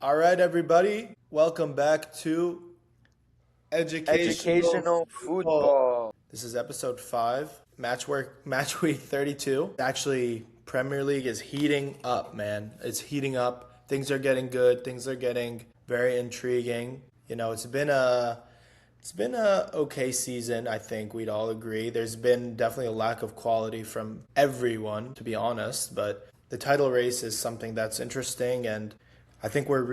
All right, everybody, welcome back to Educational Educational Football. football. This is episode 5, Match Week 32. Actually, Premier League is heating up, man. It's heating up. Things are getting good. Things are getting very intriguing. It's been a okay season, I think we'd all agree. There's been definitely a lack of quality from everyone, to be honest, but the title race is something that's interesting, and I think we're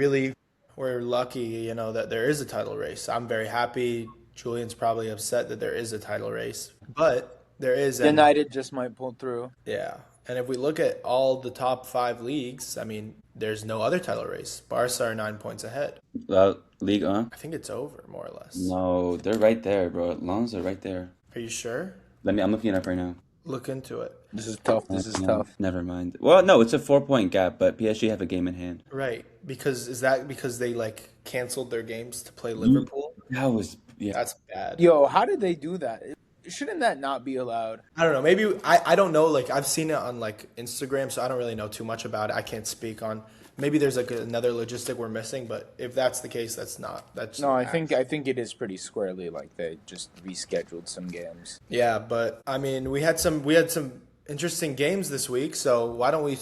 lucky, that there is a title race. I'm very happy. Julian's probably upset that there is a title race, but there is. And United just might pull through. yeah, and if we look at all the top 5 leagues, I mean, there's no other title race. Barca are 9 points ahead. League, huh? I think it's over, more or less. No, they're right there, bro. Longs are right there. Are you sure? I'm looking it up right now. Look into it. This is tough. This is No, tough. never mind. Well, no, it's a 4 point gap, but PSG have a game in hand. Right. Because is that because they like canceled their games to play Ye- Liverpool? That was, yeah. That's bad. Yo, how did they do that? Shouldn't that not be allowed? I don't know. Maybe I don't know. Like I've seen it on like Instagram, so I don't really know too much about it. I can't speak on. Maybe there's like another logistic we're missing, but if that's the case, that's No, I think it is pretty squarely like they just rescheduled some games. yeah. But I mean, we had some interesting games this week, so why don't we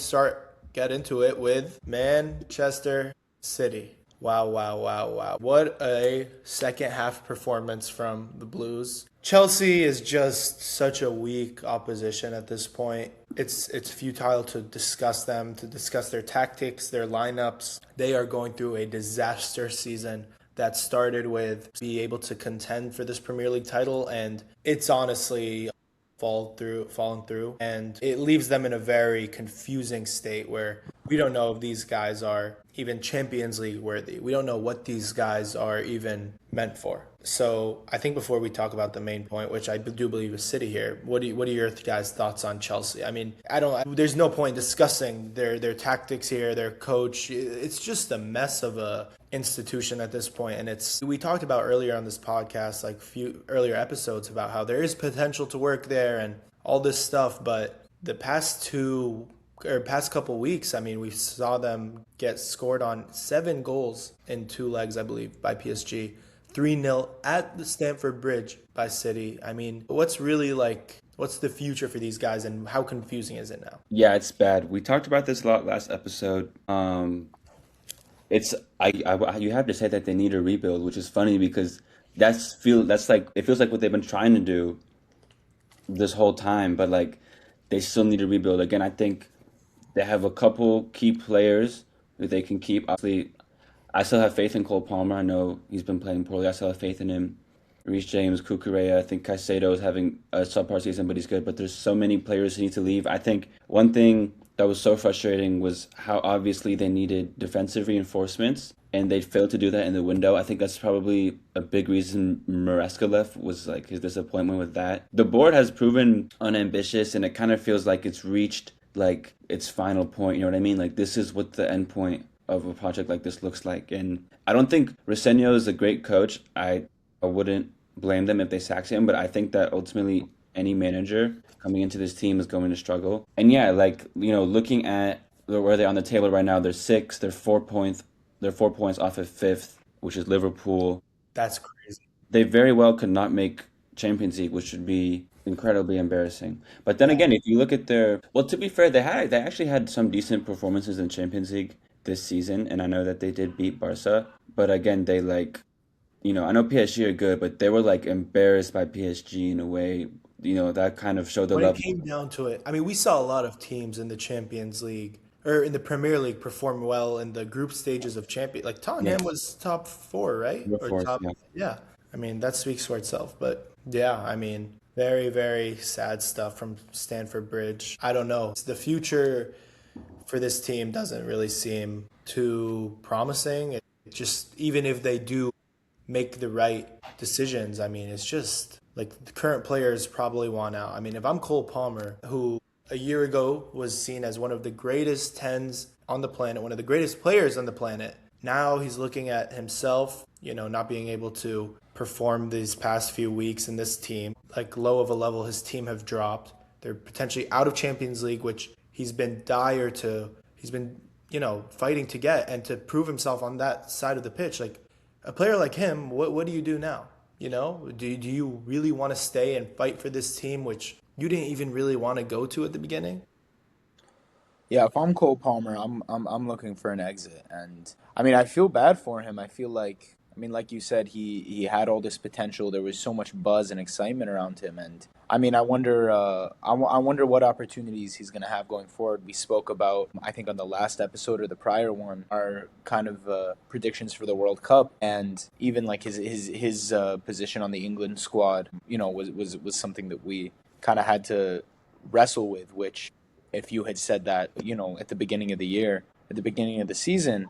get into it with Manchester City? Wow, wow, wow, wow. What a second half performance from the Blues. Chelsea is just such a weak opposition at this point. It's futile to discuss them, to discuss their tactics, their lineups. They are going through a disaster season that started with be able to contend for this Premier League title, and it's honestly fallen through, and it leaves them in a very confusing state where we don't know if these guys are even Champions League worthy. We don't know what these guys are even meant for. So I think before we talk about the main point, which I do believe is City here, what are your guys' thoughts on Chelsea? I mean, I don't. There's no point discussing their tactics here, their coach. It's just a mess of a institution at this point, and it's we talked about earlier on this podcast, like few earlier episodes, about how there is potential to work there and all this stuff, but the past couple weeks, I mean, we saw them get scored on 7 goals in 2 legs, I believe, by PSG. 3-0 at the Stamford Bridge by City. I mean, what's the future for these guys and how confusing is it now? Yeah, it's bad. We talked about this a lot last episode. It's you have to say that they need a rebuild, which is funny because that's like it feels like what they've been trying to do this whole time, but like they still need to rebuild. Again, I think they have a couple key players that they can keep. Obviously, I still have faith in Cole Palmer. I know he's been playing poorly. I still have faith in him. Reece James, Kukurea. I think Caicedo is having a subpar season, but he's good. But there's so many players who need to leave. I think one thing that was so frustrating was how obviously they needed defensive reinforcements, and they failed to do that in the window. I think that's probably a big reason Maresca left was like his disappointment with that. The board has proven unambitious, and it kind of feels like it's reached like its final point. You know what I mean? Like this is what the end point of a project like this looks like. And I don't think Rosenio is a great coach. I wouldn't blame them if they sack him, but I think that ultimately any manager coming into this team is going to struggle. And yeah, like looking at where they're on the table right now, they're six. They're 4 points off of fifth, which is Liverpool. That's crazy. They very well could not make Champions League, which would be incredibly embarrassing. But then Yeah. again, if you look at well, to be fair, they actually had some decent performances in Champions League this season, and I know that they did beat Barca. But again, they I know PSG are good, but they were like embarrassed by PSG in a way. That kind of showed the When it level. came down to it, I mean, we saw a lot of teams in the Champions League or in the Premier League perform well in the group stages of champion. Like Yeah, Tottenham was top 4, right? of Or course, top, yeah. yeah. I mean, that speaks for itself. But yeah, I mean, very, very sad stuff from Stamford Bridge. I don't know. The future for this team doesn't really seem too promising. It just, even if they do make the right decisions, I mean, it's just like the current players probably want out. I mean, if I'm Cole Palmer, who a year ago was seen as one of the greatest tens on the planet, one of the greatest players on the planet, now he's looking at himself, not being able to perform these past few weeks in this team, like low of a level his team have dropped. They're potentially out of Champions League, which he's been fighting to get and to prove himself on that side of the pitch. Like a player like him, what do you do now? Do you really want to stay and fight for this team, which you didn't even really want to go to at the beginning? Yeah, if I'm Cole Palmer, I'm looking for an exit, and I mean, I feel bad for him. I feel like, I mean, like you said, he had all this potential. There was so much buzz and excitement around him, and I mean, I wonder what opportunities he's going to have going forward. We spoke about, I think, on the last episode or the prior one, our kind of predictions for the World Cup, and even like his position on the England squad, was something that we kind of had to wrestle with, which if you had said that, at the beginning of the year, at the beginning of the season,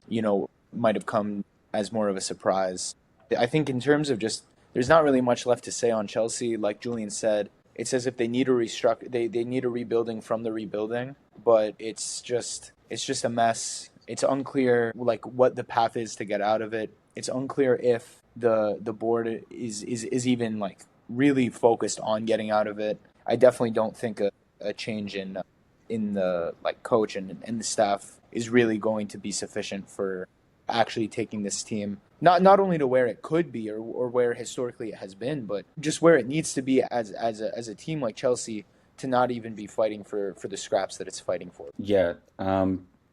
might have come as more of a surprise. I think in terms of just, there's not really much left to say on Chelsea. Like Julian said, it's as if they need a they need a rebuilding from the rebuilding, but it's just a mess. It's unclear like what the path is to get out of it. It's unclear if the board is even like really focused on getting out of it. I definitely don't think a change in the like coach and the staff is really going to be sufficient for actually taking this team not only to where it could be or where historically it has been, but just where it needs to be as a team like Chelsea to not even be fighting for the scraps that it's fighting for. Yeah.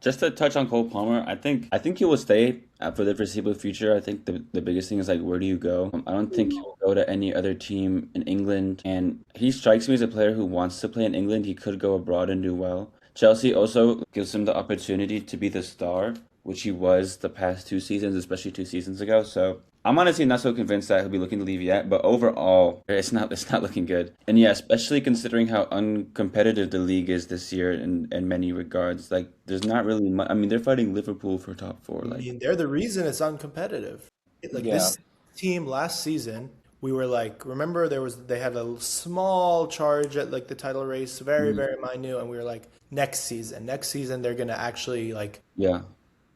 Just to touch on Cole Palmer, I think he will stay for the foreseeable future. I think the biggest thing is like where do you go? I don't think he will go to any other team in England, and he strikes me as a player who wants to play in England. He could go abroad and do well. Chelsea also gives him the opportunity to be the star, which he was the past 2 seasons, especially 2 seasons ago. So I'm honestly not so convinced that he'll be looking to leave yet, but overall, it's not looking good. And yeah, especially considering how uncompetitive the league is this year in many regards. Like, there's not really much. I mean, they're fighting Liverpool for top four. I Like, mean, they're the reason it's uncompetitive. Like Yeah. this team last season, we were like, remember they had a small charge at like the title race, very, mm, very minute, and we were like, next season they're gonna actually like yeah,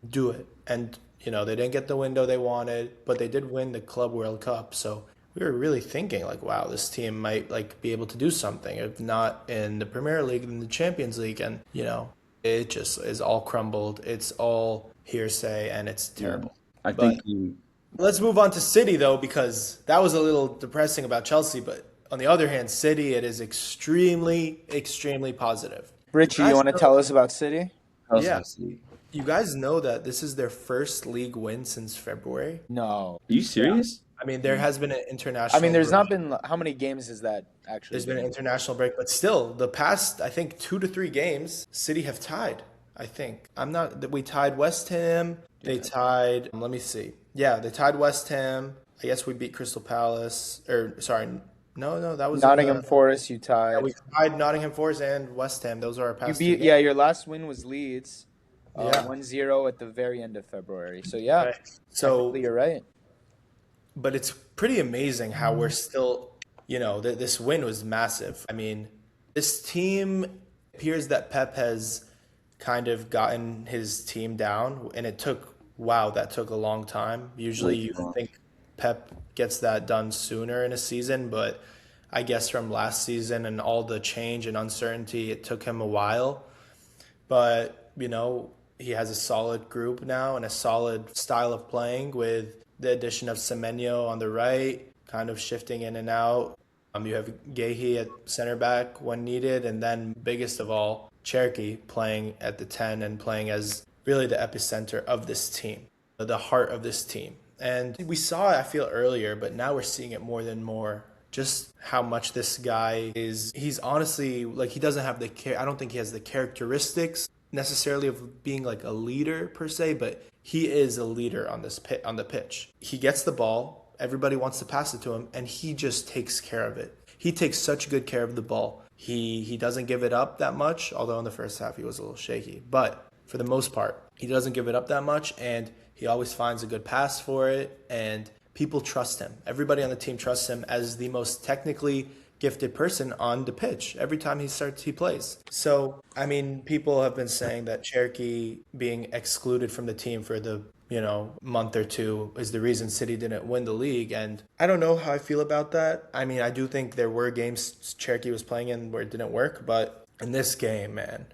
do it. And they didn't get the window they wanted, but they did win the Club World Cup. So we were really thinking like, wow, this team might like be able to do something, if not in the Premier League, in the Champions League. And it just is all crumbled. It's all hearsay and it's yeah. terrible. I But think let's move on to City though, because that was a little depressing about Chelsea. But on the other hand, City, it is extremely, extremely positive. You Richie, you guys want to know, tell us about City? yeah, Chelsea. you guys know that this is their first league win since February. No. Are you Yeah. serious? I mean, there has been an I mean, international there's not break. been, how many games has that actually There's been an been? international break, but still, the past, I think, 2 to 3 games, City have tied. I think. I'm not, that we tied West Ham. They Yeah. tied, let me see. Yeah, they tied West Ham. I guess we beat Crystal Palace. Or, sorry, no, that was in Nottingham the, Forest, you yeah, we tied. tied Nottingham Forest and West Ham. Those are our You past two beat, games. yeah, your last win was Leeds, Yeah. 1-0 at the very end of February. So yeah, Okay. technically So you're right. but it's pretty amazing how we're still, this win was massive. I mean, this team appears that Pep has kind of gotten his team down, and wow, that took a long time. Usually Way you too long. think Pep gets that done sooner in a season, but I guess from last season and all the change and uncertainty, it took him a while. But, he has a solid group now and a solid style of playing with the addition of Semenyo on the right, kind of shifting in and out. You have Gehi at center back when needed, and then biggest of all, Cherky playing at the 10 and playing as really the epicenter of this team, the heart of this team. And we saw it, I feel, earlier, but now we're seeing it more than more. Just how much this guy he's honestly, like, he doesn't have I don't think he has the characteristics necessarily of being like a leader per se, but he is a leader on on the pitch. He gets the ball, everybody wants to pass it to him, and he just takes care of it. He takes such good care of the ball. He doesn't give it up that much, although in the first half he was a little shaky. But for the most part, he doesn't give it up that much, and he always finds a good pass for it, and people trust him. Everybody on the team trusts him as the most technically gifted person on the pitch every time he plays. So, I mean, people have been saying that Cherky being excluded from the team for the month or two is the reason City didn't win the league. And I don't know how I feel about that. I mean, I do think there were games Cherky was playing in where it didn't work, but in this game, man,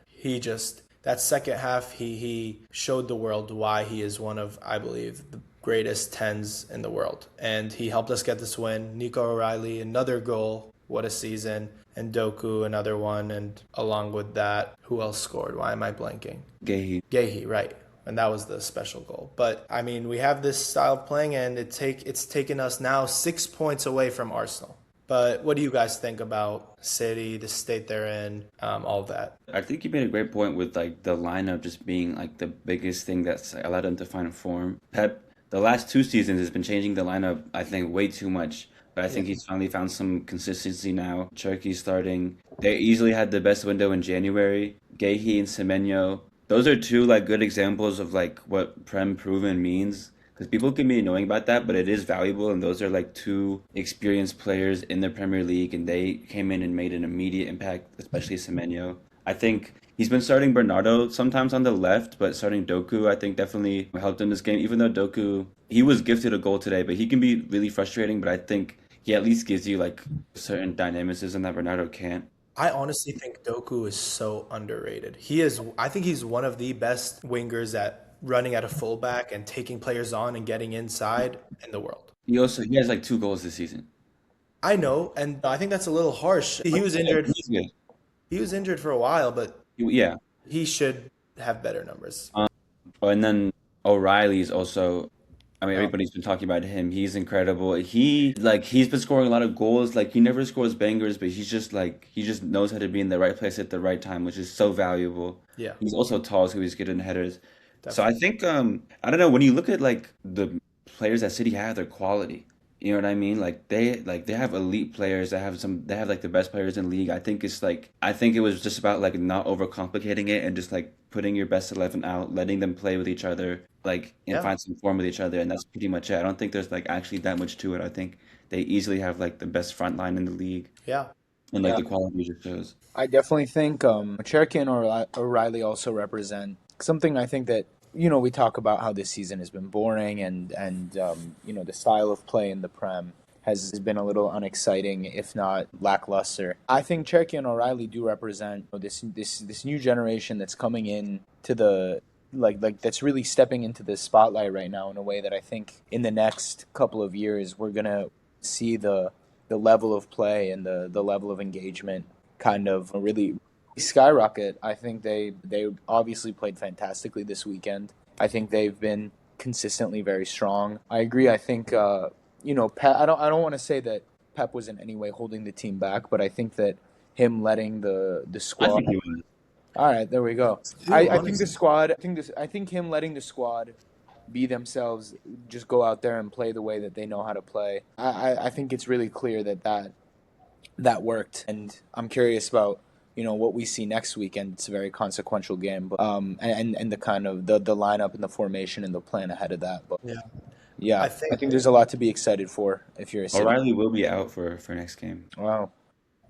that second half, he showed the world why he is one of, I believe, the greatest tens in the world. And he helped us get this win. Nico O'Reilly, another goal. What a season. And Doku, another one. And along with that, who else scored? Why am I blanking? Gay. Gehi, right. And that was the special goal. But I mean, we have this style of playing, and it's taken us now 6 points away from Arsenal. But what do you guys think about City, the state they're in, all that? I think you made a great point with like the lineup just being like the biggest thing that's allowed them to find form. Pep, the last 2 seasons has been changing the lineup, I think, way too much. But I Yeah. think he's finally found some consistency now. Turkey starting. They easily had the best window in January. Gehi and Semenyo. Those are two like good examples of like what Prem proven means. Because people can be annoying about that, but it is valuable. And those are like two experienced players in the Premier League, and they came in and made an immediate impact, especially Semenyo. I think he's been starting Bernardo sometimes on the left, but starting Doku, I think definitely helped in this game. Even though Doku, he was gifted a goal today, but he can be really frustrating. But I think he at least gives you like certain dynamicism that Bernardo can't. I honestly think Doku is so underrated. He is, I think he's one of the best wingers at running at a fullback and taking players on and getting inside in the world. He has like 2 goals this season. I know, and I think that's a little harsh. He was Yeah, injured. he's good. He was injured for a while, but Yeah. he should have better numbers. Oh, and then O'Reilly's also. I mean, Oh, everybody's been talking about him. He's incredible. He's been scoring a lot of goals. Like he never scores bangers, but he just knows how to be in the right place at the right time, which is so valuable. yeah, He's also tall, so he's good in headers. So I definitely. think I don't know, when you look at like the players that City have, their quality. You know what I mean? Like they have elite players. They have like the best players in the league. I think it was just about like not overcomplicating it and just like putting your best 11 out, letting them play with each other, like and Yeah, find some form with each other, and that's pretty much it. I don't think there's like actually that much to it. I think they easily have like the best front line in the league, yeah, and like Yeah, the quality just shows. I definitely think Cherky and O'Reilly also represent something. I think that we talk about how this season has been boring, and the style of play in the Prem has been a little unexciting, if not lackluster. I think Cherky and O'Reilly do represent this new generation that's coming in to the that's really stepping into the spotlight right now in a way that I think in the next couple of years we're gonna see the level of play and the level of engagement kind of really skyrocket. I think they obviously played fantastically this weekend. I think they've been consistently very strong. I agree. I think Pep. I don't want to say that Pep was in any way holding the team back, but I think that him letting the I squad. think he was. All right, there we go. too, I think the honestly. squad. I think him letting the squad be themselves, just go out there and play the way that they know how to play. I think it's really clear that worked, and I'm curious about what we see next weekend. It's a very consequential game, but and the kind of the lineup and the formation and the plan ahead of that. But Yeah, yeah, I I think think there's a lot to be excited for if you're a City. O'Reilly will be out for next game. Wow,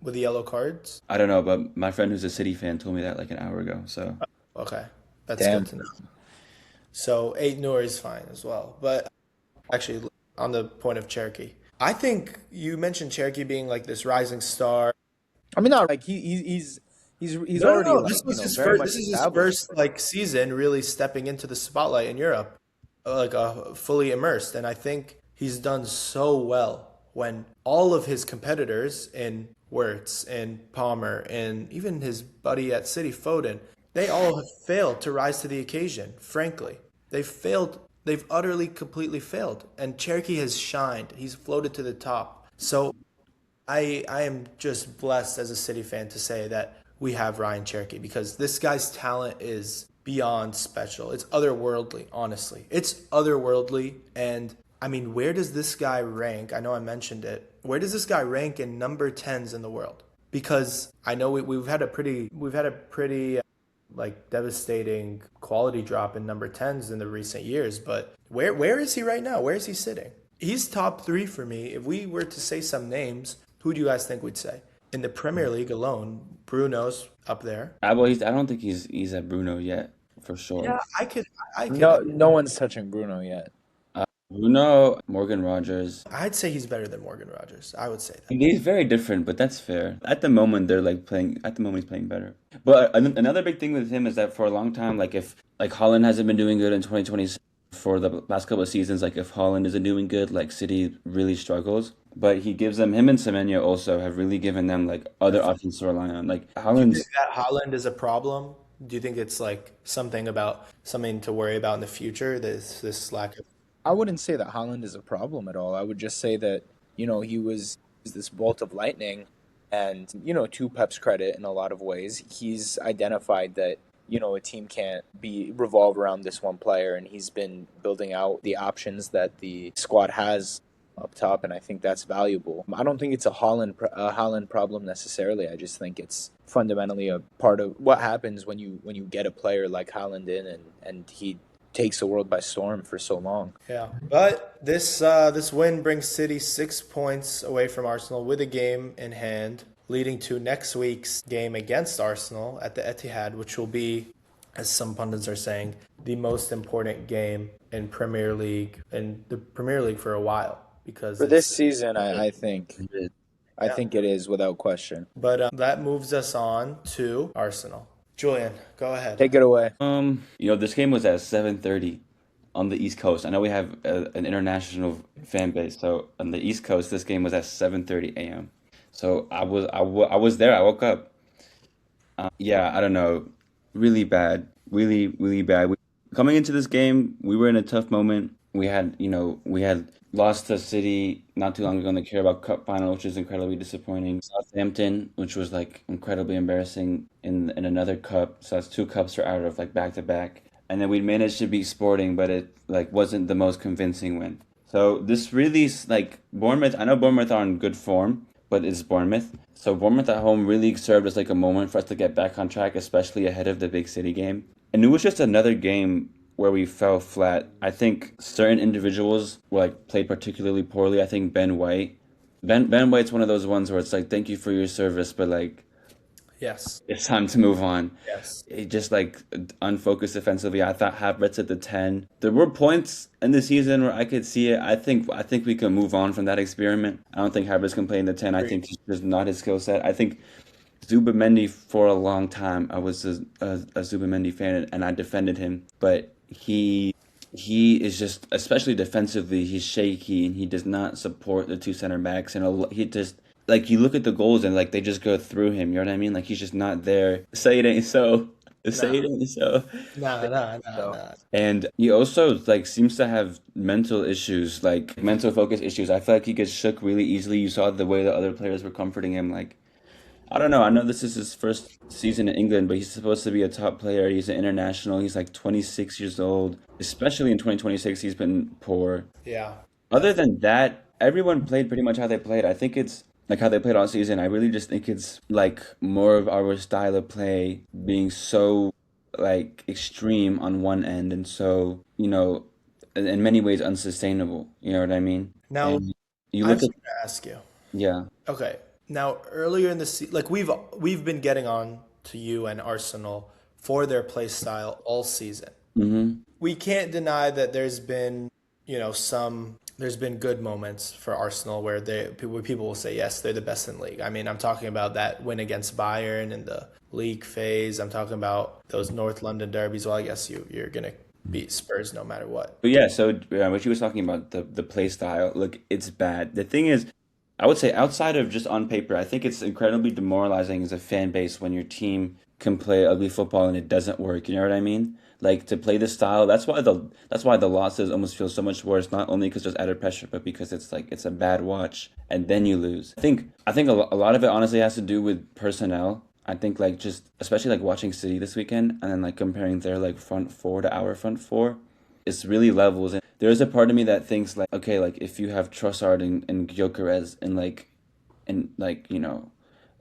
with the yellow cards. I don't know, but my friend who's a City fan told me that like an hour ago. So Okay, that's good damn. to know. So eight Noor is fine as well. But actually, on the point of Cherokee, I think you mentioned Cherokee being like this rising star. I mean, not like he's No, no, already no. like This was his very first. This much is his established. first like season really stepping into the spotlight in Europe, like fully immersed. And I think he's done so well when all of his competitors in Wirtz and Palmer and even his buddy at City Foden, they all have failed to rise to the occasion. Frankly, they've failed. They've utterly, completely failed. And Cherokee has shined. He's floated to the top. So I am just blessed as a City fan to say that we have Ryan Cherokee because this guy's talent is beyond special. It's otherworldly, honestly. It's otherworldly. And I mean, where does this guy rank? I know I mentioned it. Where does this guy rank in number tens in the world? Because I know we've had a pretty like devastating quality drop in number tens in the recent years. But where is he right now? Where is he sitting? He's top three for me. If we were to say some names, who do you guys think we'd say? In the Premier League alone, Bruno's up there. I don't think he's at Bruno yet for sure. Yeah, I could, I could, No, no one's touching Bruno yet. Bruno, Morgan Rogers. I'd say he's better than Morgan Rogers. I would say that. He's very different, but that's fair. At the moment, they're like playing. At the moment, he's playing better. But another big thing with him is that for a long time, like if like Holland hasn't been doing good in 2020 for the last couple of seasons, like if Holland isn't doing good, like City really struggles. But he gives them him and Semenyo also have really given them like other options to rely on. Like Do you think Holland's that Holland is a problem? Do you think it's like something to worry about in the future? This lack of I wouldn't say that Haaland is a problem at all. I would just say that, he was this bolt of lightning. And, to Pep's credit in a lot of ways, he's identified that, a team can't be revolve around this one player. And he's been building out the options that the squad has up top. And I think that's valuable. I don't think it's a Haaland problem necessarily. I just think it's fundamentally a part of what happens when you get a player like Haaland in and he takes the world by storm for so long. yeah. But this win brings City 6 points away from Arsenal with a game in hand, leading to next week's game against Arsenal at the Etihad, which will be, as some pundits are saying, the most important game in the Premier League for a while because For this it's season, I think it is without question. but that moves us on to Arsenal. Julian, go ahead. Take it away. this game was at 7:30 on the East Coast. I know we have an international fan base, so on the East Coast, this game was at 7:30 a.m. So I was there. I woke up. Yeah, I don't know, really bad, really bad. Coming into this game, we were in a tough moment. We had lost to City not too long ago in the Carabao Cup final, which is incredibly disappointing. Southampton, which was like incredibly embarrassing in another cup. So that's two cups are out of like back to back. And then we managed to beat Sporting, but it like wasn't the most convincing win. So this really like Bournemouth. I know Bournemouth are on good form, but it's Bournemouth. So Bournemouth at home really served as like a moment for us to get back on track, especially ahead of the big City game. And it was just another game where we fell flat. I think certain individuals were like played particularly poorly. I think Ben White. Ben White's one of those ones where it's like thank you for your service, but like Yes. it's time to move on. Yes. He just like unfocused defensively. I thought Havertz at the 10. There were points in the season where I could see it. I think we can move on from that experiment. I don't think Havertz can play in the 10. I Agreed. think he's just not his skill set. I think Zubamendi for a long time. I was a Zubamendi fan and I defended him, but he is just, especially defensively, he's shaky and he does not support the two center backs and he just like you look at the goals and like they just go through him. You know what I mean? Like he's just not there. Say it ain't so. Say Nah. it ain't so. Nah, nah, nah, So nah. And he also like seems to have mental issues, like mental focus issues. I feel like he gets shook really easily. You saw the way the other players were comforting him. Like I don't know. I know this is his first season in England, but he's supposed to be a top player. He's an international. He's like 26 years old. Especially in 2026, he's been poor. Yeah. Other than that, everyone played pretty much how they played. I think it's like how they played all season. I really just think it's like more of our style of play being so like extreme on one end and so, in many ways unsustainable. You know what I mean? Now, And you I look was at, going to ask you. yeah. Okay. Now, earlier in the season, like we've been getting on to you and Arsenal for their play style all season. Mm-hmm. We can't deny that there's been good moments for Arsenal where people will say yes, they're the best in the league. I mean, I'm talking about that win against Bayern in the league phase. I'm talking about those North London derbies. Well, I guess you're gonna beat Spurs no matter what. But yeah, so what you was talking about the play style, look, it's bad. The thing is, I would say outside of just on paper, I think it's incredibly demoralizing as a fan base when your team can play ugly football and it doesn't work. You know what I mean? Like to play this style, that's why the losses almost feel so much worse. Not only because there's added pressure, but because it's like it's a bad watch, and then you lose. I think a lot of it honestly has to do with personnel. I think like just especially like watching City this weekend and then like comparing their like front four to our front four, it's really levels. And there's a part of me that thinks like, okay, like if you have Trossard and Gyökeres and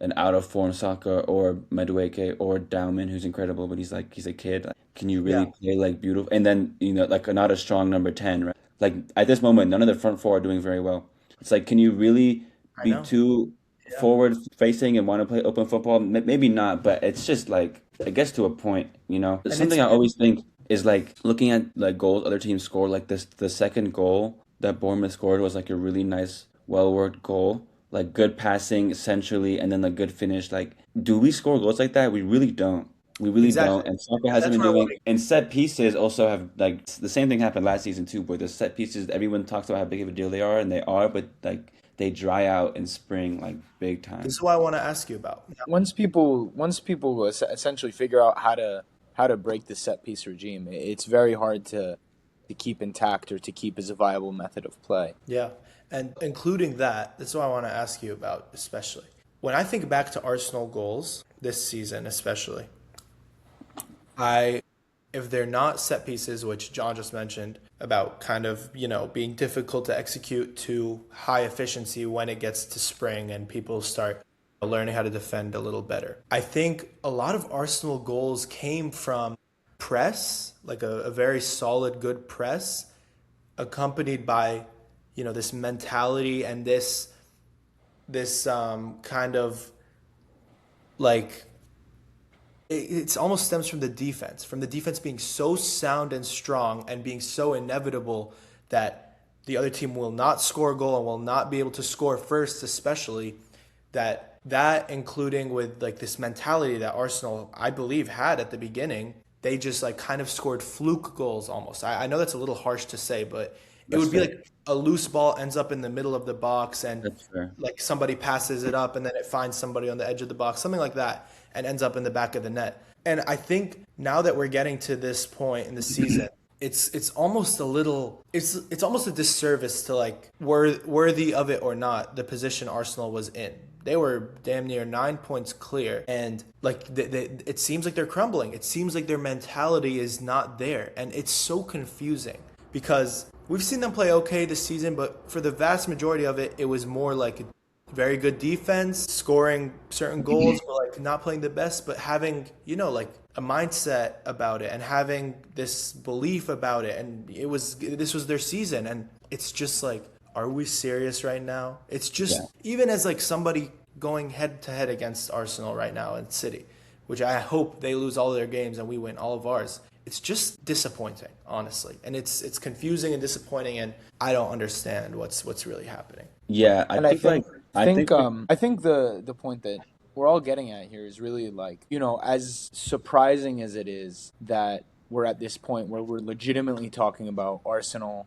an out of form Saka or Madueke or Dauman who's incredible, but he's a kid. Like, can you really Yeah, play like beautiful? And then like not a strong number 10, right? Like at this moment, none of the front four are doing very well. It's like, can you really I be know. too Yeah. forward facing and want to play open football? Maybe not, but it's just like I guess to a point. It's And it's something I always think is like looking at like goals other teams score. Like this, the second goal that Bournemouth scored was like a really nice, well worked goal. Like good passing essentially, and then a good finish. Like, do we score goals like that? We really don't. We really Exactly. don't. And Saka hasn't That's been where I want doing. to. And set pieces also have like the same thing happened last season too. Where the set pieces, everyone talks about how big of a deal they are, and they are, but like they dry out in spring like big This time. is what I want to ask you about. Once people essentially figure out how to break the set piece regime, it's very hard to keep intact or to keep as a viable method of play. Yeah. And including that, that's what I want to ask you about, especially. When I think back to Arsenal goals this season, especially, I, if they're not set pieces, which John just mentioned about kind of, being difficult to execute to high efficiency when it gets to spring and people start learning how to defend a little better. I think a lot of Arsenal goals came from press, like a very solid, good press, accompanied by, this mentality and this kind of like it's almost stems from the defense being so sound and strong and being so inevitable that the other team will not score a goal and will not be able to score first, especially that including with like this mentality that Arsenal, I believe, had at the beginning. They just like kind of scored fluke goals almost. I know that's a little harsh to say, but it That's would be fair. like a loose ball ends up in the middle of the box and That's fair. like somebody passes it up and then it finds somebody on the edge of the box, something like that, and ends up in the back of the net. And I think now that we're getting to this point in the season, it's almost a little it's almost a disservice to like worthy of it or not the position Arsenal was in. They were damn near 9 points clear, and like it seems like they're crumbling. It seems like their mentality is not there, and it's so confusing because we've seen them play okay this season, but for the vast majority of it, it was more like very good defense, scoring certain goals, but like not playing the best, but having, like a mindset about it and having this belief about it. And this was their season. And it's just like, are we serious right now? It's just, Yeah. even as like somebody going head to head against Arsenal right now in City, which I hope they lose all their games and we win all of ours. It's just disappointing, honestly. And it's confusing and disappointing, and I don't understand what's really happening. Yeah, I And I think like think I think think like, I think the point that we're all getting at here is really like, as surprising as it is that we're at this point where we're legitimately talking about Arsenal,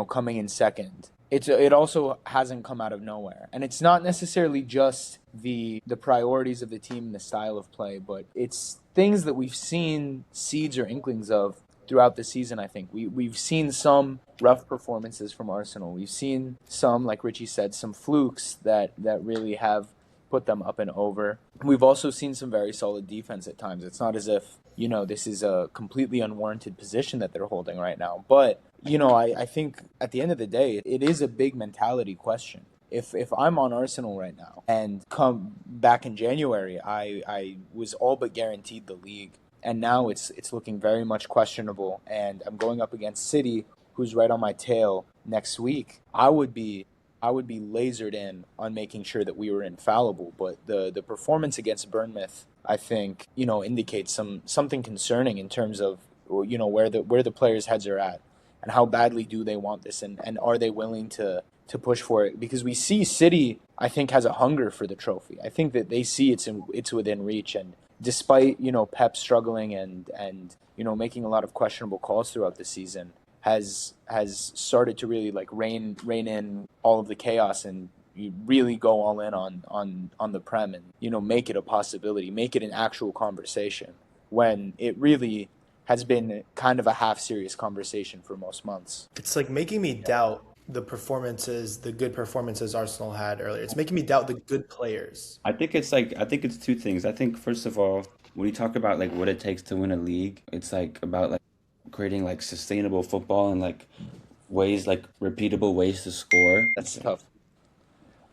coming in second. It also hasn't come out of nowhere. And it's not necessarily just the priorities of the team and the style of play, but it's things that we've seen seeds or inklings of throughout the season. I think we've seen some rough performances from Arsenal. We've seen some, like Richie said, some flukes that really have put them up and over. We've also seen some very solid defense at times. It's not as if, this is a completely unwarranted position that they're holding right now. But, I think at the end of the day, it is a big mentality question. If I'm on Arsenal right now and come back in January, I was all but guaranteed the league, and now it's looking very much questionable, and I'm going up against City, who's right on my tail next week. I would be lasered in on making sure that we were infallible. But the performance against Bournemouth, I think, indicates something concerning in terms of, where the players' heads are at and how badly do they want this, and are they willing to push for it? Because we see City, I think, has a hunger for the trophy. I think that they see it's within reach, and despite Pep struggling and making a lot of questionable calls throughout the season, has started to really like rein in all of the chaos, and you really go all in on the Prem, and make it a possibility, make it an actual conversation, when it really has been kind of a half serious conversation for most months. It's like making me doubt the good performances Arsenal had earlier. It's making me doubt the good players. I think it's two things. I think first of all, when you talk about like what it takes to win a league, it's like about like creating like sustainable football and like ways like repeatable ways to score. That's tough.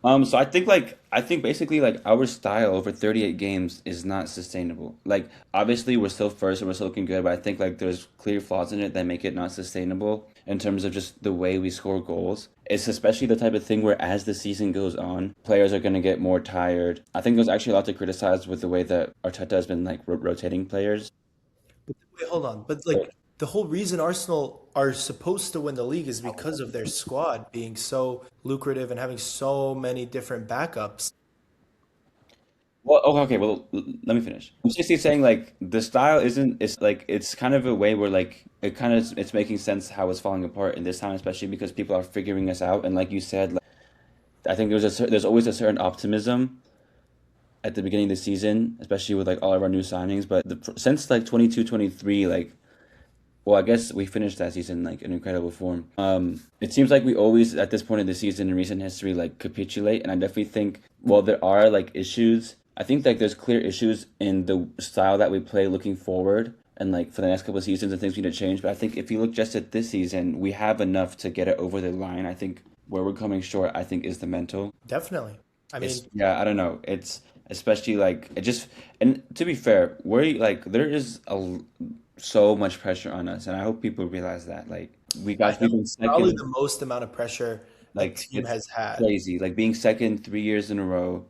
So I think basically like our style over 38 games is not sustainable. Like obviously we're still first and we're still looking good, but I think like there's clear flaws in it that make it not sustainable in terms of just the way we score goals. It's especially the type of thing where as the season goes on, players are going to get more tired. I think there's actually a lot to criticize with the way that Arteta has been like rotating players. Wait, hold on. But like the whole reason Arsenal are supposed to win the league is because of their squad being so lucrative and having so many different backups. Well, okay. Well, let me finish. I'm basically saying like the style isn't. It's like it's kind of a way where like it kind of it's making sense how it's falling apart in this time, especially because people are figuring us out. And like you said, like, I think there's always a certain optimism at the beginning of the season, especially with like all of our new signings. But since like 22, 23, like well, I guess we finished that season like in incredible form. It seems like we always at this point in the season in recent history like capitulate, and I definitely think well there are like issues. I think like there's clear issues in the style that we play looking forward, and like for the next couple of seasons and things we need to change. But I think if you look just at this season, we have enough to get it over the line. I think where we're coming short, I think, is the mental. Definitely. I It's mean, yeah, I don't know. It's especially like it just and to be fair, we're like there is so much pressure on us, and I hope people realize that. Like I know we've been probably second, the most amount of pressure a like team it's has had. crazy. Like being second 3 years in a row,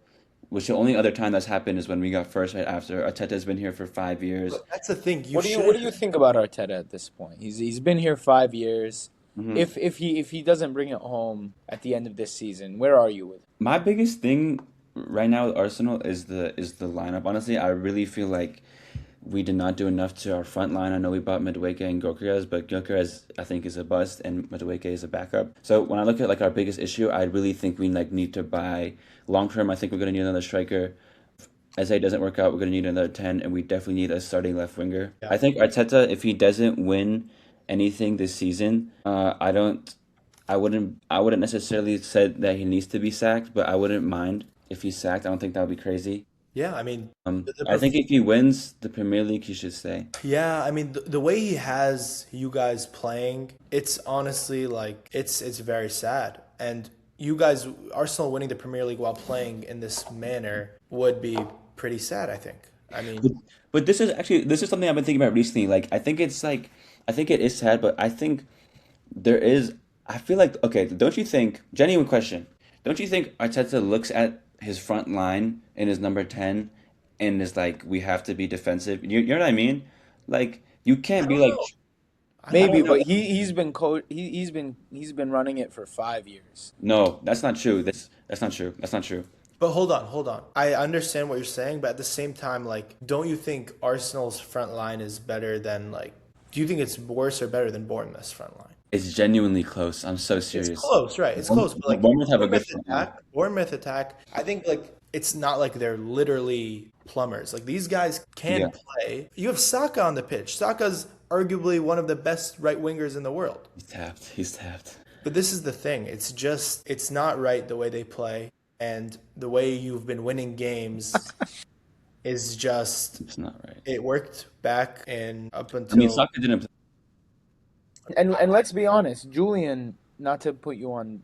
which the only other time that's happened is when we got first right after. Arteta's been here for 5 years. But that's the thing. You What shouldn't. do you think about Arteta at this point? He's been here 5 years. Hmm. If he doesn't bring it home at the end of this season, where are you with? My biggest thing right now with Arsenal is the lineup. Honestly, I really feel like we did not do enough to our front line. I know we bought Madueke and Gyökeres, but Gyökeres I think is a bust and Madueke is a backup. So when I look at like our biggest issue, I really think we like need to buy long term. I think we're gonna need another striker. As it doesn't work out, we're gonna need another 10, and we definitely need a starting left winger. Yeah. I think Arteta, if he doesn't win anything this season, I don't. I wouldn't necessarily said that he needs to be sacked, but I wouldn't mind if he's sacked. I don't think that would be crazy. Yeah, I mean, the I think if he wins the Premier League, he should stay. yeah, I mean the way he has you guys playing, it's honestly like it's very sad. And you guys, Arsenal winning the Premier League while playing in this manner would be pretty sad, I think. I mean, But, but this is something I've been thinking about recently. I think it is sad, but I think there is. I feel like okay. Don't you think? Genuine question. Don't you think Arteta looks at his front line in his number 10 and is like, we have to be defensive. You know what I mean? Like you I can't be don't like, know. I Maybe, don't know. but he's been running it for 5 years. no, that's not true. That's not true. That's not true. But hold on, hold on. I understand what you're saying, but at the same time, like, don't you think Arsenal's front line is better than like? Do you think it's worse or better than Bournemouth's front line? It's genuinely close. I'm so It's serious. close, right? It's close, but like Bournemouth have a good front line. Bournemouth attack. I think like it's not like they're literally plumbers. Like these guys Yeah, can play. You have Saka on the pitch. Saka's arguably one of the best right wingers in the world. he's tapped. He's tapped. But this is the thing. It's just it's not right the way they play, and the way you've been winning games is just It's not right. it worked back and up I mean, until Saka didn't And let's be honest, Julian. Not to put you on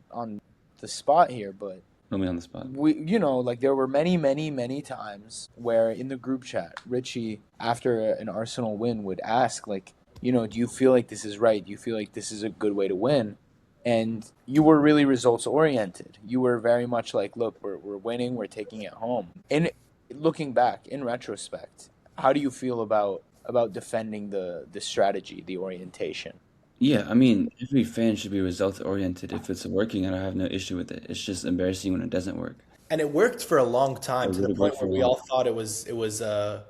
the spot here, but put me on the spot. like there were many times where in the group chat, Richie, after an Arsenal win, would ask, like, do you feel like this is right? Do you feel like this is a good way to win? And you were really results oriented. You were very much like, look, we're winning, we're taking it home. And looking back, in retrospect, how do you feel about defending the strategy, the orientation? Yeah, I mean, every fan should be results oriented. If it's working, I don't have no issue with it. It's just embarrassing when it doesn't work. and it worked for a long time It to the would work point for where a we while. all thought it was a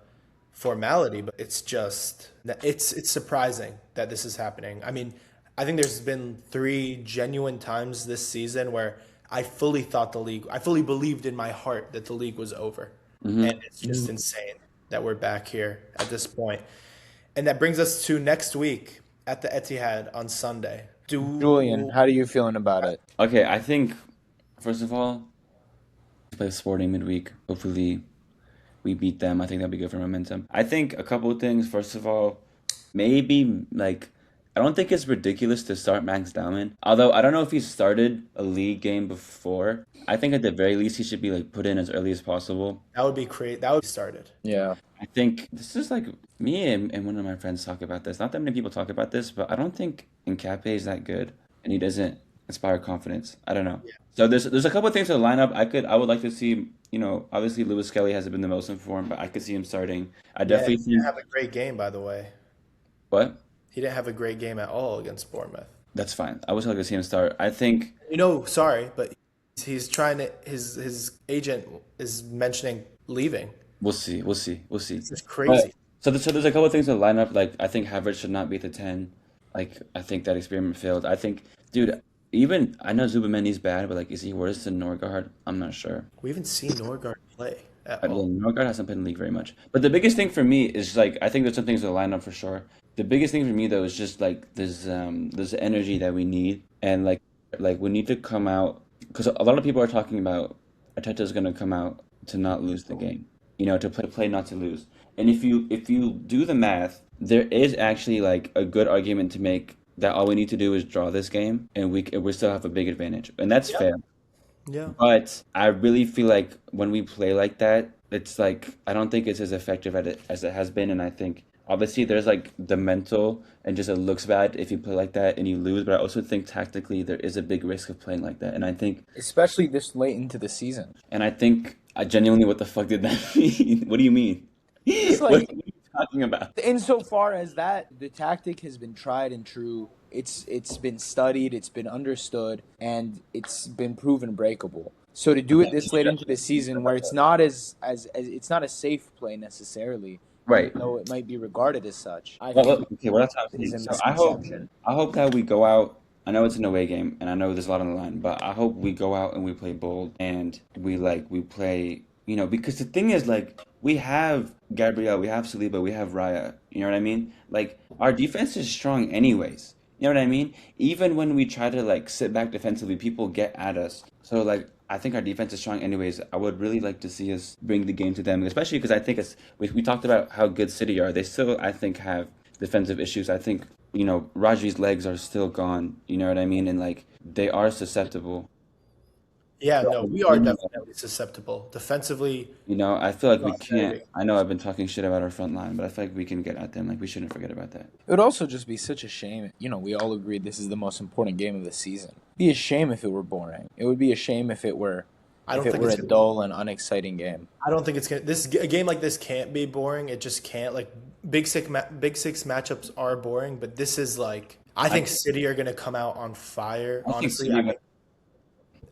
formality, but it's just it's surprising that this is happening. I mean, I think there's been three genuine times this season where I fully believed in my heart that the league was over. Hmm. And it's just insane that we're back here at this point. And that brings us to next week at the Etihad on Sunday. Julian, Do how do you feeling about it? Okay, I think first of all, play Sporting midweek. Hopefully, we beat them. I think that'd be good for momentum. I think a couple of things. First of all, maybe like I don't think it's ridiculous to start Max Dowman. Although I don't know if he started a league game before. I think at the very least he should be like put in as early as possible. that would be great. That would be started. Yeah. I think this is like me and one of my friends talk about this. Not that many people talk about this, but I don't think Nkape is that good, and he doesn't inspire confidence. I don't know. So there's a couple of things to the lineup. I would like to see. Obviously Lewis Kelly hasn't been the most informed, but I could see him starting. I Yeah, definitely he's gonna think have a great game, by the way. what? He didn't have a great game at all against Bournemouth. That's fine. I was going to see him start. I think Sorry, but he's trying to. His agent is mentioning leaving. we'll see. We'll see. We'll see. This is But crazy. so there's a couple of things in the lineup. Like I think Havertz should not be at the 10. Like I think that experiment failed. I think, dude, even I know Zubamendi's bad, but like, is he worse than Norgard? I'm not sure. We haven't seen Norgard play at I all. mean, Norgard hasn't played in the league very much. But the biggest thing for me is like I think there's some things in the lineup for sure. The biggest thing for me though is just like there's energy that we need, and like we need to come out because a lot of people are talking about Arteta's going to come out to not lose the game, to play not to lose. And if you do the math, there is actually like a good argument to make that all we need to do is draw this game, and we still have a big advantage, and that's Yeah. fair. Yeah. But I really feel like when we play like that, it's like I don't think it's as effective as it has been, and I think obviously there's like the mental and just it looks bad if you play like that and you lose, but I also think tactically there is a big risk of playing like that, and especially this late into the season. I think I genuinely what the fuck did that mean? What do you mean? It's What like are you talking about? insofar as that the tactic has been tried and true, it's been studied, it's been understood, and it's been proven breakable. So to do it this late into the season, where it's not as it's not a safe play necessarily, even Right. though it might be regarded as such, I Well, think okay, well that's what I'm is a saying. So misconception. I hope that we go out. I know it's an away game, and I know there's a lot on the line, but I hope we go out and we play bold and we play, because the thing is like we have Gabriel, we have Saliba, we have Raya. You know what I mean? Like our defense is strong anyways. You know what I mean? Even when we try to like sit back defensively, people get at us. So like I think our defense is strong anyways. I would really like to see us bring the game to them, especially because I think we talked about how good City are. They still I think have defensive issues. I think Raji's legs are still gone. You know what I mean? And like they are susceptible. Yeah, So, no, we are definitely susceptible. Defensively, I feel like we not can't. very. I know I've been talking shit about our front line, but I feel like we can get at them. Like we shouldn't forget about that. It would also just be such a shame. We all agreed this is the most important game of the season. It'd be a shame if it were boring. It would be a shame if it were I if don't it think were it's a gonna. dull and unexciting game. I don't think it's gonna. A game like this can't be boring. It just can't. Like Big Six matchups are boring, but this is like. I I think City are gonna come out on fire. I think Honestly, City.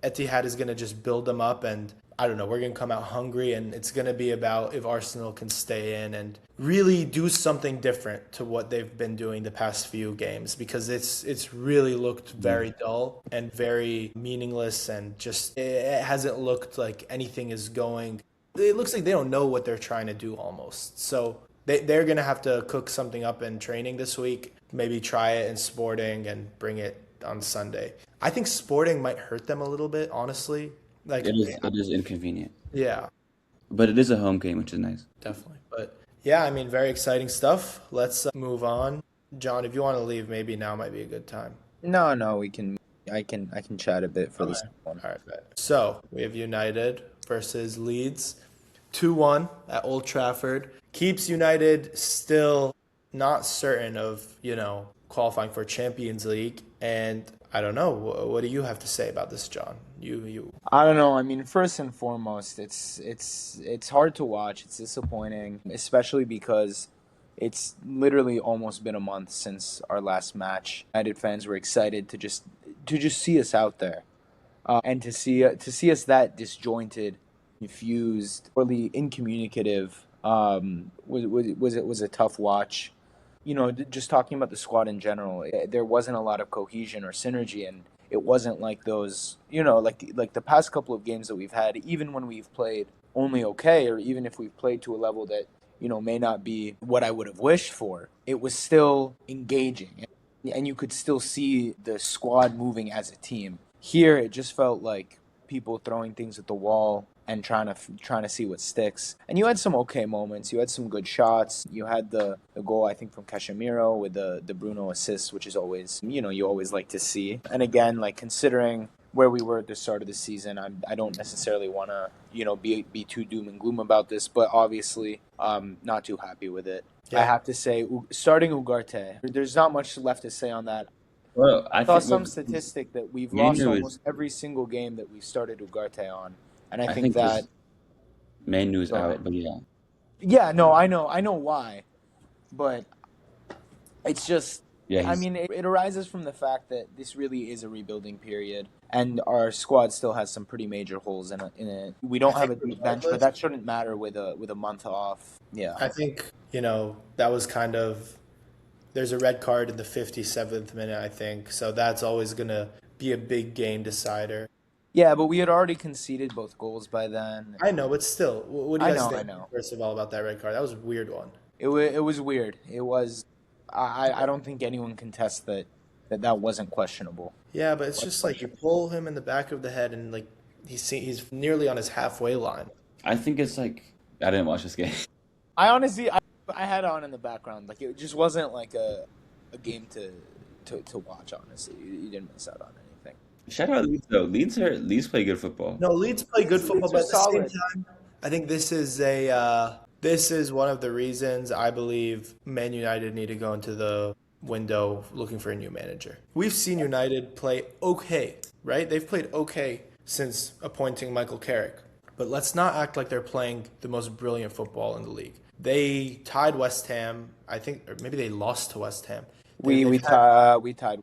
Etihad is gonna just build them up, and I don't know. We're gonna come out hungry, and it's gonna be about if Arsenal can stay in and really do something different to what they've been doing the past few games, because it's really looked very dull and very meaningless, and just it hasn't looked like anything is going. It looks like they don't know what they're trying to do almost. So they're gonna have to cook something up in training this week. Maybe try it in Sporting and bring it on Sunday. I think Sporting might hurt them a little bit, honestly. Like, It is inconvenient, yeah, but it is a home game, which is nice. definitely. But yeah, I mean, very exciting stuff. Let's move on. John, if you want to leave, maybe now might be a good time. No, we can. I can chat a bit for this one. All right, bet. So we have United versus Leeds, 2-1 at Old Trafford. Keeps United still not certain of, qualifying for Champions League. And I don't know. What do you have to say about this, John? You. I don't know. I mean, first and foremost, it's hard to watch. It's disappointing, especially because it's literally almost been a month since our last match. United fans were excited to just see us out there, and to see us that disjointed, confused, really incommunicative. Was a tough watch. Just talking about the squad in general, there wasn't a lot of cohesion or synergy, and it wasn't like those, like the past couple of games that we've had, even when we've played only okay, or even if we've played to a level that, may not be what I would have wished for, it was still engaging, and you could still see the squad moving as a team. Here, it just felt like people throwing things at the wall and trying to see what sticks. And you had some okay moments. You had some good shots. You had the goal, I think, from Casemiro with the Bruno assist, which is always, you always like to see. And again, like considering where we were at the start of the season, I don't necessarily want to, be too doom and gloom about this, but obviously, not too happy with it. I Yeah. have to say, starting Ugarte, there's not much left to say on that. Well, I I saw think some statistic that we've Man lost U is almost every single game that we've started Ugarte on. And I I think think that, this Man U is go ahead. out, but yeah. Yeah, no, I know why, but it's just Yeah, I he's mean, it arises from the fact that this really is a rebuilding period, and our squad still has some pretty major holes in it. We I don't have think a deep bench, but regardless, that shouldn't matter with a month off. Yeah. I think, that was kind of, there's a red card in the 57th minute, I think. So that's always going to be a big game decider. Yeah, but we had already conceded both goals by then. I know, but still, what do you I guys know, I think, know. first of all, about that red card? That was a weird one. It was weird. It was. I don't think anyone contests that wasn't questionable. Yeah, but it's just like you pull him in the back of the head and like he's nearly on his halfway line. I think it's like I didn't watch this game. I honestly, I had it on in the background. Like it just wasn't like a game to watch. Honestly, you didn't miss out on anything. Shout out Leeds though. Leeds play good football. No, Leeds play good football, Leeds but are at the same solid. time, I think this is one of the reasons I believe Man United need to go into the window looking for a new manager. We've seen United play okay, right? They've played okay since appointing Michael Carrick. But let's not act like they're playing the most brilliant football in the league. They tied West Ham, I think, or maybe they lost to West Ham. We tied.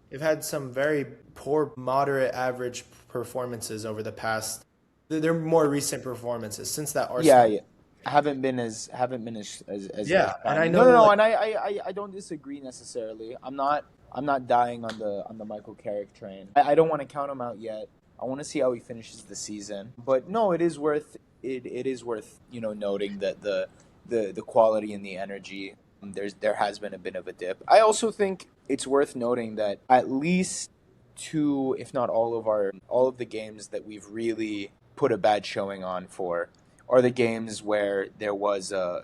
They've had some very poor, moderate, average performances over the past. They're more recent performances since that Yeah, Arsenal. yeah. Haven't been as Yeah, and I shining. know No, like and I don't disagree necessarily. I'm not dying on the Michael Carrick train. I don't want to count him out yet. I want to see how he finishes the season. But no, it is worth noting that the quality and the energy, there has been a bit of a dip. I also think it's worth noting that at least two, if not all of the games that we've really put a bad showing on for are the games where there was a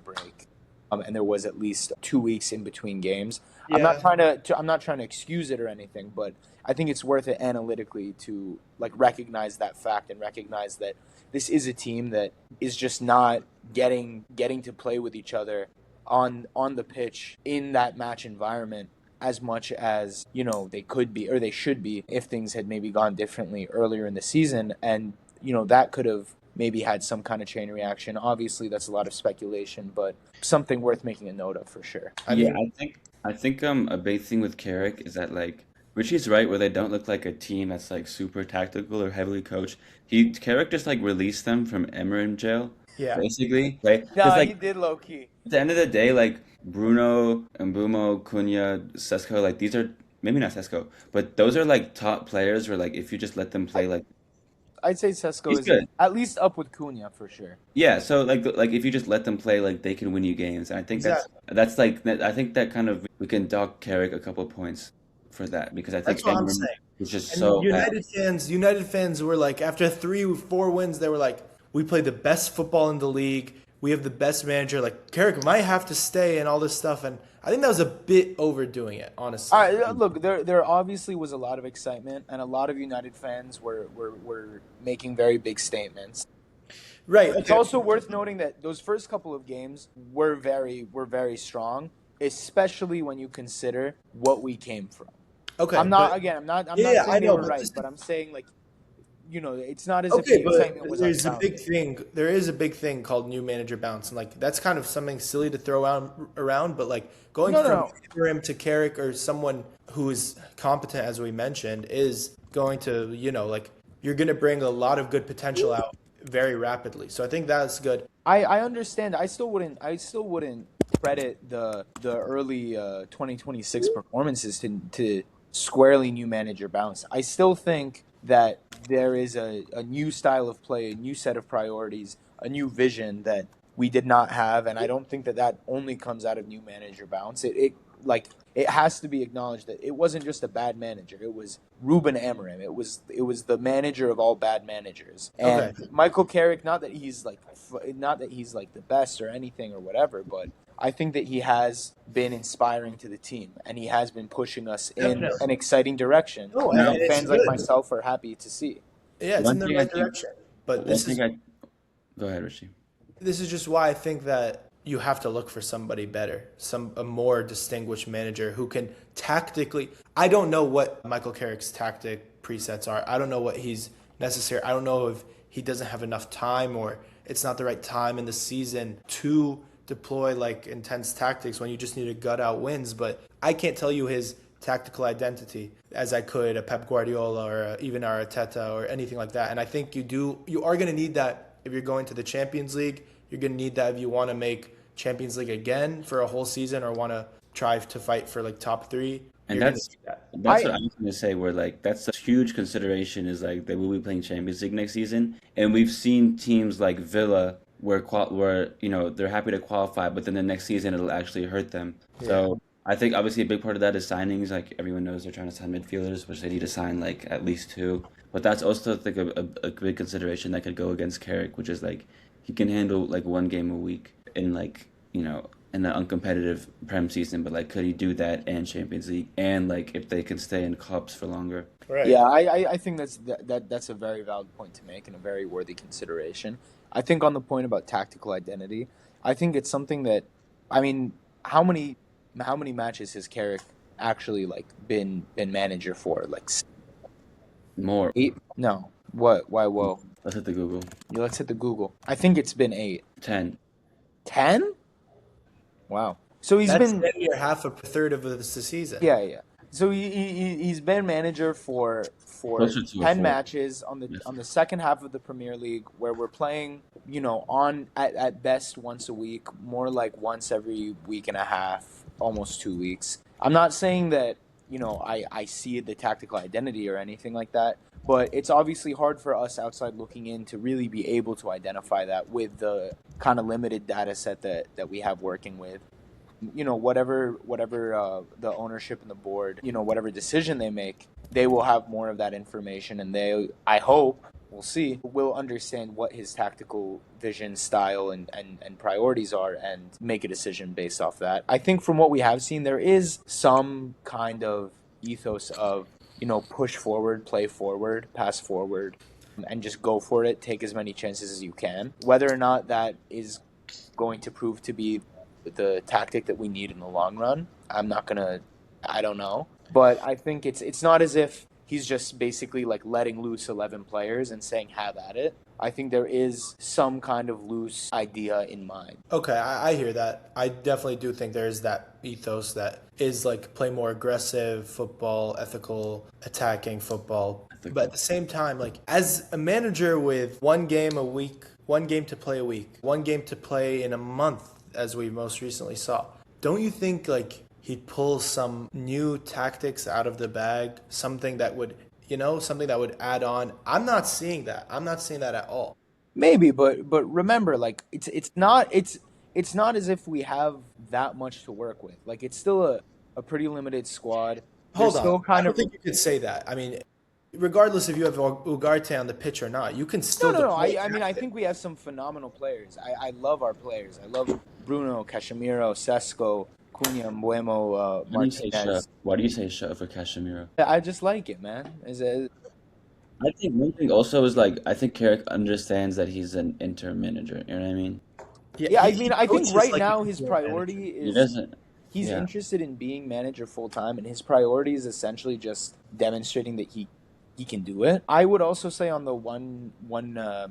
break, and there was at least 2 weeks in between games. yeah, I'm not trying to excuse it or anything, but I think it's worth it analytically to like recognize that fact and recognize that this is a team that is just not getting to play with each other on the pitch in that match environment as much as they could be or they should be if things had maybe gone differently earlier in the season, and that could have maybe had some kind of chain reaction. Obviously, that's a lot of speculation, but something worth making a note of for sure. I Yeah, mean, I think a big thing with Carrick is that like Richie's right where they don't look like a team that's like super tactical or heavily coached. Carrick just like released them from Emery jail, yeah, basically, right? Because No, he like did low key. at the end of the day, like Bruno, Mbumo, Cunha, Sesko, like these are maybe not Sesko, but those are like top players where like if you just let them play like I'd say Sesko he's is good. at least up with Cunha for sure. Yeah, so like if you just let them play, like they can win you games. And I think that's exactly. that's like I think that kind of we can dock Carrick a couple of points for that because I That's think what I'm Emery saying. was just And so bad. United fans were like, after 3 or 4 wins, they were like, we played the best football in the league. We have the best manager. Like Carrick might have to stay and all this stuff. And I think that was a bit overdoing it, All honestly. right, look, there obviously was a lot of excitement, and a lot of United fans were making very big statements. Right. It's Okay. also worth noting that those first couple of games were very strong, especially when you consider what we came from. Okay. I'm not But again. I'm yeah, not yeah, I saying they know. were But right, just but I'm saying like it's not as if okay, the but excitement was there's a big unfounded. thing. There is a big thing called new manager bounce, and like that's kind of something silly to throw around. But like going No, no, from no. him to Carrick or someone who is competent, as we mentioned, is going to like you're going to bring a lot of good potential out very rapidly. So I think that's good. I understand. I still wouldn't credit the early 2026 performances to squarely new manager bounce. I still think that there is a new style of play, a new set of priorities, a new vision that we did not have, and I don't think that only comes out of new manager bounce. It has to be acknowledged that it wasn't just a bad manager. It was Ruben Amorim. It was the manager of all bad managers. Okay. And Michael Carrick, not that he's like the best or anything or whatever, but I think that he has been inspiring to the team, and he has been pushing us in Definitely. an exciting direction No, and Now, that it's fans like good. myself are happy to see. Yeah, it's in one the thing I right think, direction. But one thing I go ahead, Richie. this is just why I think that you have to look for somebody better, a more distinguished manager who can tactically. I don't know what Michael Carrick's tactic presets are. I don't know what he's necessary. I don't know if he doesn't have enough time or it's not the right time in the season to deploy like intense tactics when you just need to gut out wins. But I can't tell you his tactical identity as I could a Pep Guardiola or even Arteta or anything like that. And I think you are going to need that if you're going to the Champions League. You're going to need that if you want to make Champions League again for a whole season or want to try to fight for like top three. And You're going to that's need that. that's what I was gonna say. Where like that's a huge consideration is like they will be playing Champions League next season, and we've seen teams like Villa where they're happy to qualify, but then the next season it'll actually hurt them. Yeah. So I think obviously a big part of that is signings. Like everyone knows they're trying to sign midfielders, which they need to sign like at least two. But that's also like a big consideration that could go against Carrick, which is like he can handle like one game a week in like in an uncompetitive Prem season, but like could he do that and Champions League and like if they can stay in cups for longer? Right. Yeah, I think that's a very valid point to make and a very worthy consideration. I think on the point about tactical identity, I think it's something that, I mean, how many matches has Carrick actually like been manager for? Like More. 8? No. What? Why? Whoa. Let's hit the Google. Yeah, let's hit the Google. I think it's been 8. 10. 10? Wow. So he's That's been maybe half a third of the season. yeah. So he's been manager for Closer to a 10 4. matches on Yes. the second half of the Premier League, where we're playing, on at best once a week, more like once every week and a half, almost 2 weeks. I'm not saying that, I see the tactical identity or anything like that, but it's obviously hard for us outside looking in to really be able to identify that with the kind of limited data set that we have working with. Whatever the ownership and the board, whatever decision they make, they will have more of that information, and I hope, we'll see, will understand what his tactical vision, style, and priorities are, and make a decision based off that. I think from what we have seen, there is some kind of ethos of, push forward, play forward, pass forward, and just go for it, take as many chances as you can. Whether or not that is going to prove to be the tactic that we need in the long run, I don't know. But I think it's not as if he's just basically like letting loose 11 players and saying have at it. I think there is some kind of loose idea in mind. Okay, I hear that. I definitely do think there is that ethos that is like play more aggressive football, ethical, attacking football. But at the same time, like as a manager with one game a week, one game to play a week, one game to play in a month, as we most recently saw, don't you think like he'd pull some new tactics out of the bag, something that would add on? I'm not seeing that. I'm not seeing that at all. Maybe, but remember, like it's not as if we have that much to work with. Like it's still a pretty limited squad. Hold There's on. still kind I don't of think you could say that. I mean, regardless if you have Ugarte on the pitch or not, you can still no. deploy I mean, I think we have some phenomenal players. I love our players. I love Bruno, Casemiro, Sesko, Cunha, Mbuemo, Martinez. Why do you say shut for Casemiro? I just like it, man. I think one thing also is like I think Carrick understands that he's an interim manager. You know what I mean? Yeah, I mean, I think coaches right like now a his interim priority manager. He is doesn't. he's Yeah. interested in being manager full time, and his priority is essentially just demonstrating that he can do it. I would also say on the one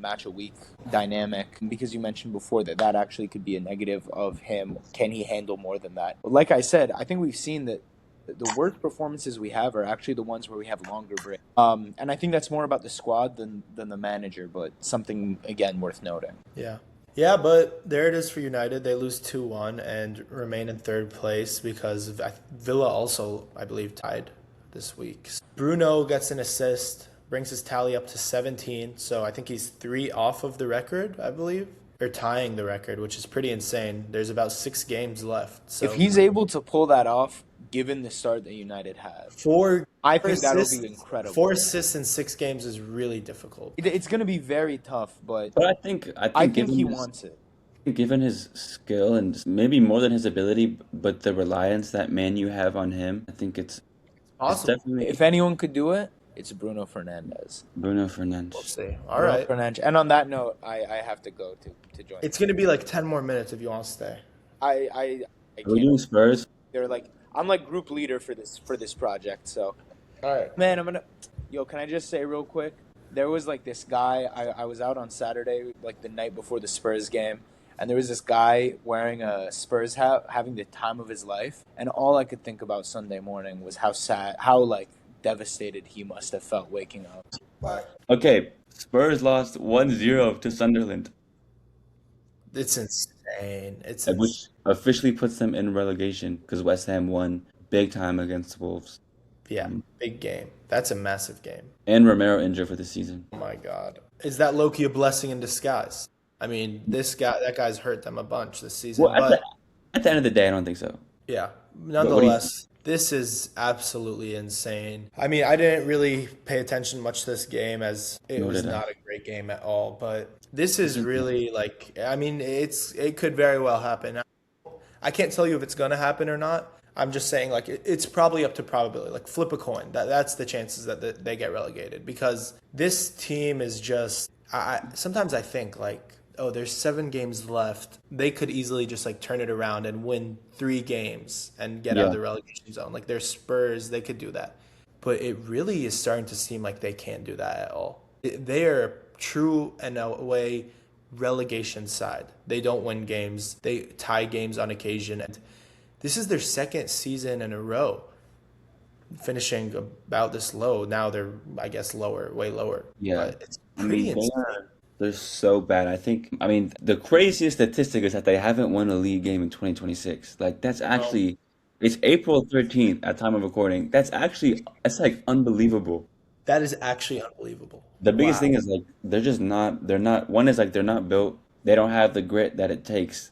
match a week dynamic, because you mentioned before that actually could be a negative of him. Can he handle more than that? But like I said, I think we've seen that the worst performances we have are actually the ones where we have longer breaks. And I think that's more about the squad than the manager, but something, again, worth noting. Yeah. Yeah, but there it is for United. They lose 2-1 and remain in third place because Villa also, I believe, tied this week. Bruno gets an assist, brings his tally up to 17. So I think he's 3 off of the record, I believe. Or tying the record, which is pretty insane. There's about 6 games left. So If he's able to pull that off, given the start that United have, I think that'll be incredible. 4 assists in 6 games is really difficult. It's going to be very tough, but But I think think he wants it. given his skill and maybe more than his ability, but the reliance that Man U have on him, I think it's Awesome. definitely If anyone could do it, it's Bruno Fernandes. Bruno We'll Fernandes. see. All Bruno right. Fernandes. And on that note, I have to go to join. It's going to be like 10 more minutes if you want to stay. I Are we can't. doing Spurs? They're like, I'm like group leader for this project. So, All right. man, can I just say real quick? There was like this guy. I was out on Saturday, like the night before the Spurs game, and there was this guy wearing a Spurs hat, having the time of his life, and all I could think about Sunday morning was how sad, how like devastated he must have felt waking up. Okay, Spurs lost 1-0 to Sunderland, It's insane. It's which insane. officially puts them in relegation because West Ham won big time against Wolves. Yeah, big game. That's a massive game. And Romero injured for the season. Oh my God. Is that Loki a blessing in disguise? I mean, that guy's hurt them a bunch this Well, season, but at the end of the day, I don't think so. yeah, What do you think? nonetheless, this is absolutely insane. I mean, I didn't really pay attention much to this game as it Nor was did I. not a great game at all, but this is Mhm. really like, I mean, it could very well happen. I can't tell you if it's going to happen or not. I'm just saying like it's probably up to probability. Like flip a coin. That's the chances that they get relegated because this team is just sometimes I think like oh there's 7 games left. They could easily just like turn it around and win 3 games and get out of Yeah. the relegation zone. Like they're Spurs, they could do that. But it really is starting to seem like they can't do that at all. They are true and away relegation side. They don't win games. They tie games on occasion. And this is their second season in a row finishing about this low. Now they're, I guess, lower, way lower. Yeah. But it's I pretty mean, insane. they're so bad. I mean, the craziest statistic is that they haven't won a league game in 2026. Like, that's No, actually, it's April 13th at time of recording. That's like unbelievable. that is actually unbelievable. The biggest thing Wow. is like, they're not, one is like, they're not built, they don't have the grit that it takes,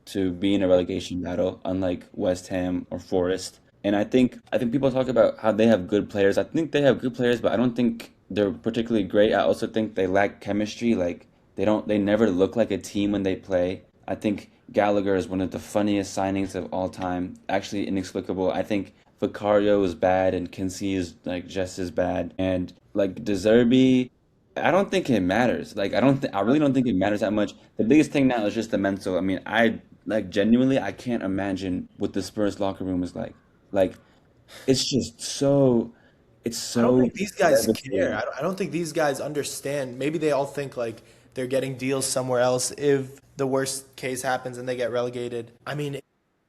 to be in a relegation battle, unlike West Ham or Forest. And I think people talk about how they have good players. I think they have good players, but I don't think they're particularly great. I also think they lack chemistry. Like they never look like a team when they play. I think Gallagher is one of the funniest signings of all time. Actually inexplicable. I think Vicario is bad and Kinsey is like just as bad. And like De Zerbi, I don't think it matters. Like I really don't think it matters that much. The biggest thing now is just the mental. I mean, I like genuinely I can't imagine what the Spurs locker room is like. Like it's just it's I don't so think these guys care. devastating. I don't think these guys understand. Maybe they all think like they're getting deals somewhere else if the worst case happens and they get relegated. I mean,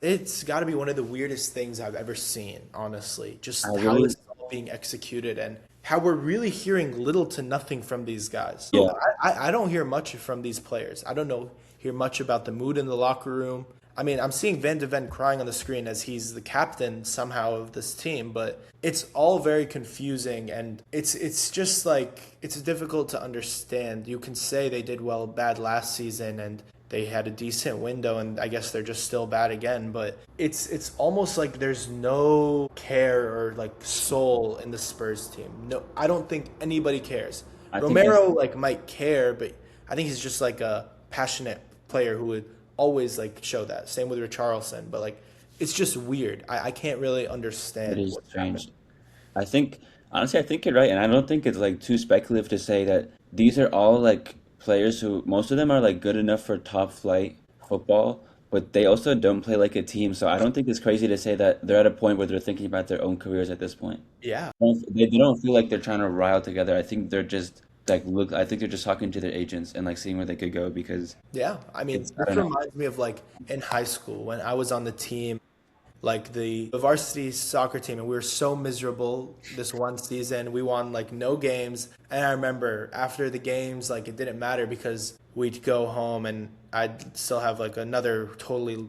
it's got to be one of the weirdest things I've ever seen, honestly. I Just how this really is all being executed and how we're really hearing little to nothing from these guys. yeah. I don't hear much from these players. I don't know hear much about the mood in the locker room. I mean, I'm seeing Van de Ven crying on the screen as he's the captain somehow of this team, but it's all very confusing and it's just like it's difficult to understand. You can say they did well bad last season and they had a decent window and I guess they're just still bad again, but it's almost like there's no care or like soul in the Spurs team. No, I don't think anybody cares. I think that's Romero like might care, but I think he's just like a passionate player who would always like show that. Same with Richarlison, but like it's just weird. I can't really it understand is what's happening. strange. I think honestly, I think you're right, and I don't think it's like too speculative to say that these are all like players who most of them are like good enough for top flight football, but they also don't play like a team. So I don't think it's crazy to say that they're at a point where they're thinking about their own careers at this point. Yeah. They don't feel like they're trying to rile together. I think they're just like look. I think they're just talking to their agents and like seeing where they could go because Yeah. I mean, I this don't know. reminds me of like in high school when I was on the team, like the varsity soccer team, and we were so miserable this one season. We won like no games. And I remember after the games, like it didn't matter because we'd go home and I'd still have like another totally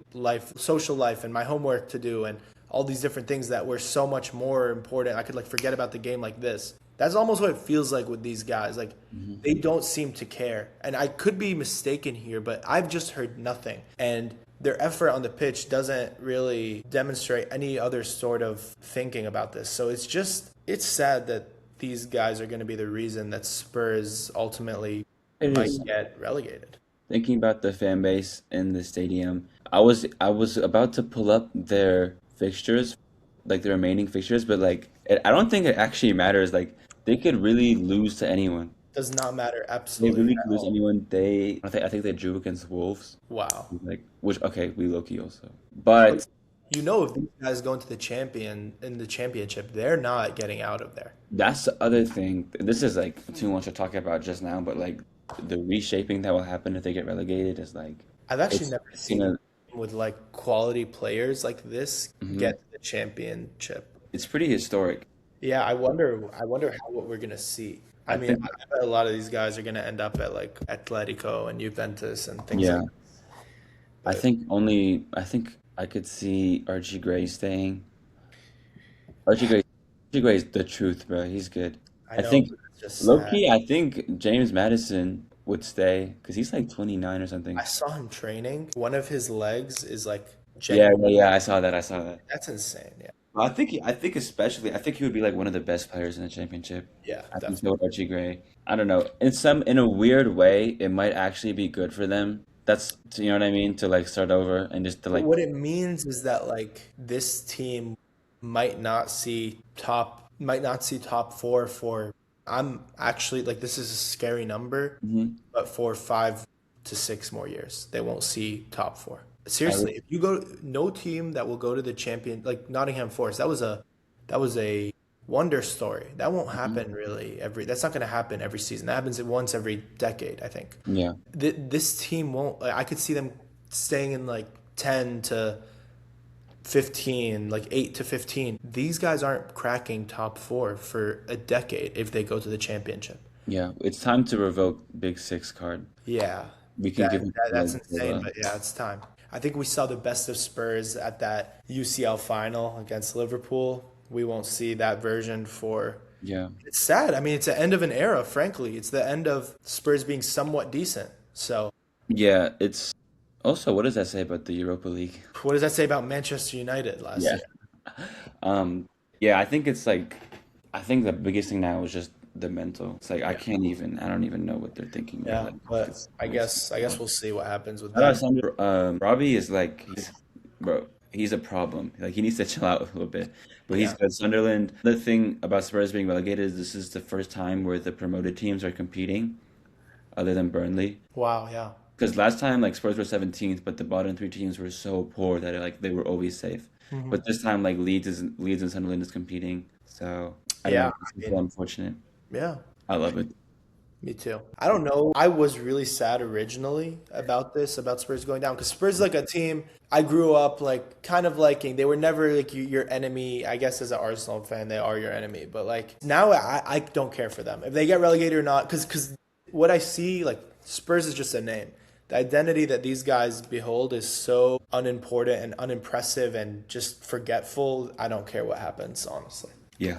social life and my homework to do and all these different things that were so much more important. I could like forget about the game like this. That's almost what it feels like with these guys. Like they don't seem to care. And I could be mistaken here, but I've just heard nothing. And their effort on the pitch doesn't really demonstrate any other sort of thinking about this. So it's sad that these guys are going to be the reason that Spurs ultimately It might is. get relegated. Thinking about the fan base in the stadium, I was about to pull up their fixtures, like the remaining fixtures, but like I don't think it actually matters. Like they could really lose to anyone. Does not matter They absolutely really at could lose to all. anyone. I think they drew against Wolves, Wow. like which okay, we low key also, But but you know if these guys go into the championship, they're not getting out of there. that's the other thing. This is like too much to talk about just now, but like the reshaping that will happen if they get relegated is like I've actually It's never it's seen gonna. a team with like quality players like this Mhm. get to the championship. It's pretty historic. Yeah, I wonder how what we're gonna see. I I mean, think. I bet a lot of these guys are gonna end up at like Atletico and Juventus and things Yeah, like but I think I could see Archie Gray staying. Archie Gray, Archie Gray is the truth, bro. He's good. I I know, think but it's just low sad. key, I think James Madison would stay because he's like 29 or I something. saw him training. One of his legs is like Yeah, genuine. yeah, yeah. I saw that. I saw that. That's insane. Yeah. I think especially, I think he would be like one of the best players in the championship. Yeah, I think definitely. so would Archie Gray. I don't know. In a weird way, it might actually be good for them. That's, you know what I mean? To like start over and just to But like, what it means is that like this team might not see top four for I'm actually like this is a scary number, mhm. but for 5 to 6 more years, they won't see top four. I Seriously, if you go, no team that will go to the champion like Nottingham Forest, that was a wonder story. That won't mhm. happen really that's not going to happen every season. That happens once every decade, I think. Yeah, This team won't. Like, I could see them staying in like 10 to 15, like 8 to 15. These guys aren't cracking top four for a decade if they go to the championship. yeah. It's time to revoke Big Six card. Yeah, We can that, give it that to that's like insane, but yeah, it's time. I think we saw the best of Spurs at that UCL final against Liverpool. We won't see that version for. yeah. It's sad. I mean, it's the end of an era, frankly. It's the end of Spurs being somewhat decent. So, Yeah, it's also what does that say about the Europa League? what does that say about Manchester United last Yeah. year? Um, yeah, I think the biggest thing now is just the mental. It's like Yeah. I don't even know what they're thinking, bro. Yeah, Like but it's I crazy. guess I guess we'll see what happens with Shout out them. Sandro. Robbie is like bro, he's a problem. Like he needs to chill out a little bit. But he's Yeah. good. Sunderland. The thing about Spurs being relegated is this is the first time where the promoted teams are competing, other than Burnley. Wow, yeah. Because last time, like Spurs were 17th, but the bottom three teams were so poor that like they were always safe. Hmm. But this time, like Leeds and Sunderland is competing. So I don't Yeah, know. It's I so mean, unfortunate. yeah, I love it. me too. I don't know. I was really sad originally about this, about Spurs going down, because Spurs is like a team I grew up like kind of liking. They were never like your enemy. I guess as an Arsenal fan, they are your enemy. But like now, I don't care for them if they get relegated or not, because what I see like Spurs is just a name. The identity that these guys behold is so unimportant and unimpressive and just forgetful. I don't care what happens, honestly. Yeah.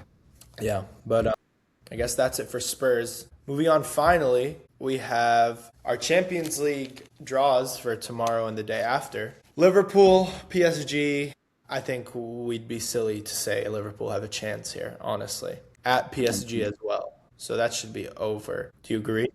Yeah, but I guess that's it for Spurs. Moving on, finally, we have our Champions League draws for tomorrow and the day after. Liverpool, PSG. I think we'd be silly to say Liverpool have a chance here, honestly. At PSG as well. So that should be over. Do you agree?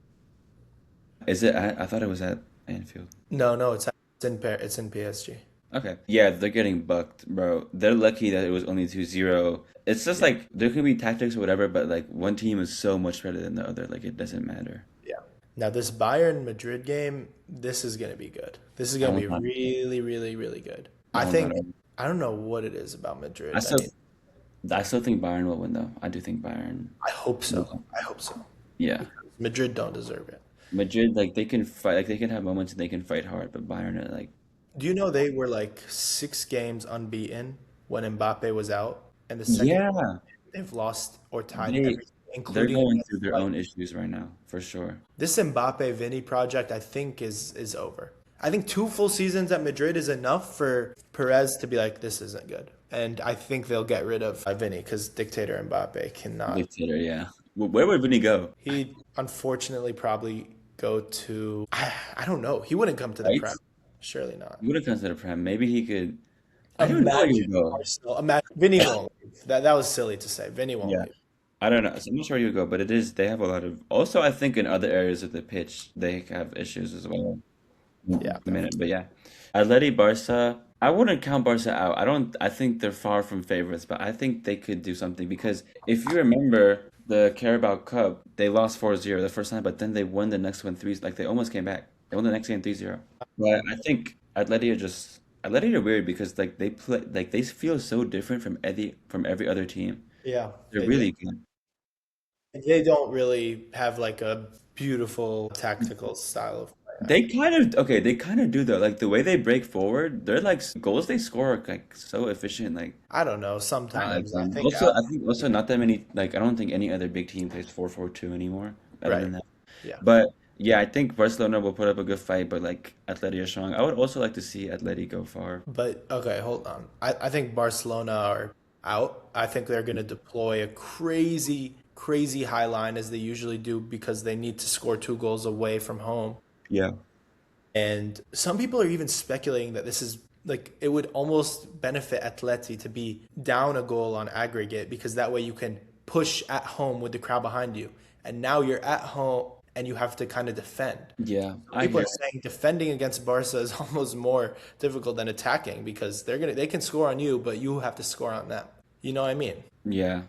Is it? I thought it was at Anfield. No, no, it's in PSG. Okay. Yeah, they're getting bucked, bro. They're lucky that it was only 2-0. It's just Yeah, like there can be tactics or whatever, but like one team is so much better than the other. Like it doesn't matter. yeah. Now this Bayern Madrid game, this is gonna be good. This is I gonna be want that. really, really, really good. I I want think that. I don't know what it is about I Madrid. I still mean, I still think Bayern will win though. I do think Bayern. I hope so. I hope so. Yeah. Madrid don't deserve it. Madrid, like they can fight, like they can have moments and they can fight hard, but Bayern are like, Do you know they were like 6 games unbeaten when Mbappe was out, and the second yeah, they've lost or tied they everything, they're including going through against their like own issues right now for sure. this Mbappe Vinny project. I think is over. I think 2 full seasons at Madrid is enough for Perez to be like, this isn't good, and I think they'll get rid of Vinny because dictator Mbappe cannot. Dictator, yeah. Where would Vinny go? He unfortunately probably go to. I don't know. He wouldn't come to the Right? Prem. Surely not. He would have considered Prem. Maybe he could. I don't know where he Imagine would go. Arsenal. Imagine Vinny won't leave. That was silly to say. Vinny won't Yeah, leave. I don't know. So I'm not sure where he would go, but it is. They have a lot of. Also, I think in other areas of the pitch they have issues as well. Yeah, A minute, but yeah, Atleti Barca. I wouldn't count Barca out. I don't. I think they're far from favorites, but I think they could do something because if you remember the Carabao Cup, they lost 4-0 the first time, but then they won the next one 3. Like they almost came back. They won the next game 3-0. But I think Atleti are weird because like they play like they feel so different from every other team. yeah, They're they do. really good. They don't really have like a beautiful tactical style of play. They kind of okay. They kind of do though. Like the way they break forward, they're like goals they score are like so efficient. Like I don't know. I like Sometimes I them. think Also, out. I think also not that many. Like I don't think any other big team plays 4-4-2 anymore. Other Right. than that, Yeah. but yeah, I think Barcelona will put up a good fight. But like Atleti are strong. I would also like to see Atleti go far. But okay, hold on. I think Barcelona are out. I think they're going to deploy a crazy, crazy high line as they usually do because they need to score 2 goals away from home. Yeah. And some people are even speculating that this is like it would almost benefit Atleti to be down a goal on aggregate because that way you can push at home with the crowd behind you. And now you're at home and you have to kind of defend. Yeah, I People hear are it. saying defending against Barca is almost more difficult than attacking because they can score on you, but you have to score on them. You know what I mean? Yeah,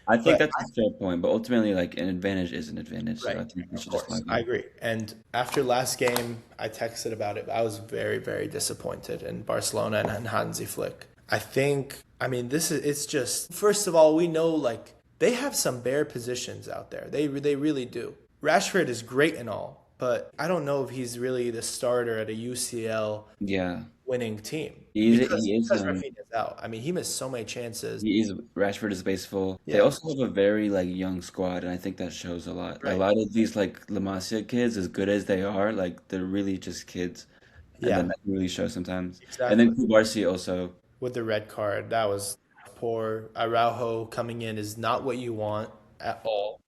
I think But that's a fair point. But ultimately, like an advantage is an advantage. So right, I think we of should just course, like I them. agree. And after last game, I texted about it. I was very, very disappointed in Barcelona and Hansi Flick. I think, I mean, this is it's just first of all, we know like they have some bare positions out there. They really do. Rashford is great and all, but I don't know if he's really the starter at a UCL Yeah, winning team he is because Rafinha's out. I mean, he missed so many chances. he is Rashford is wasteful. They Yeah, also have a very like young squad, and I think that shows a lot. A right. lot of these like La Masia kids, as good as they are, like they're really just kids, and then Yeah, that can really show sometimes. And then exactly. Kubarsi also. With the red card, that was poor. Araujo coming in is not what you want at all.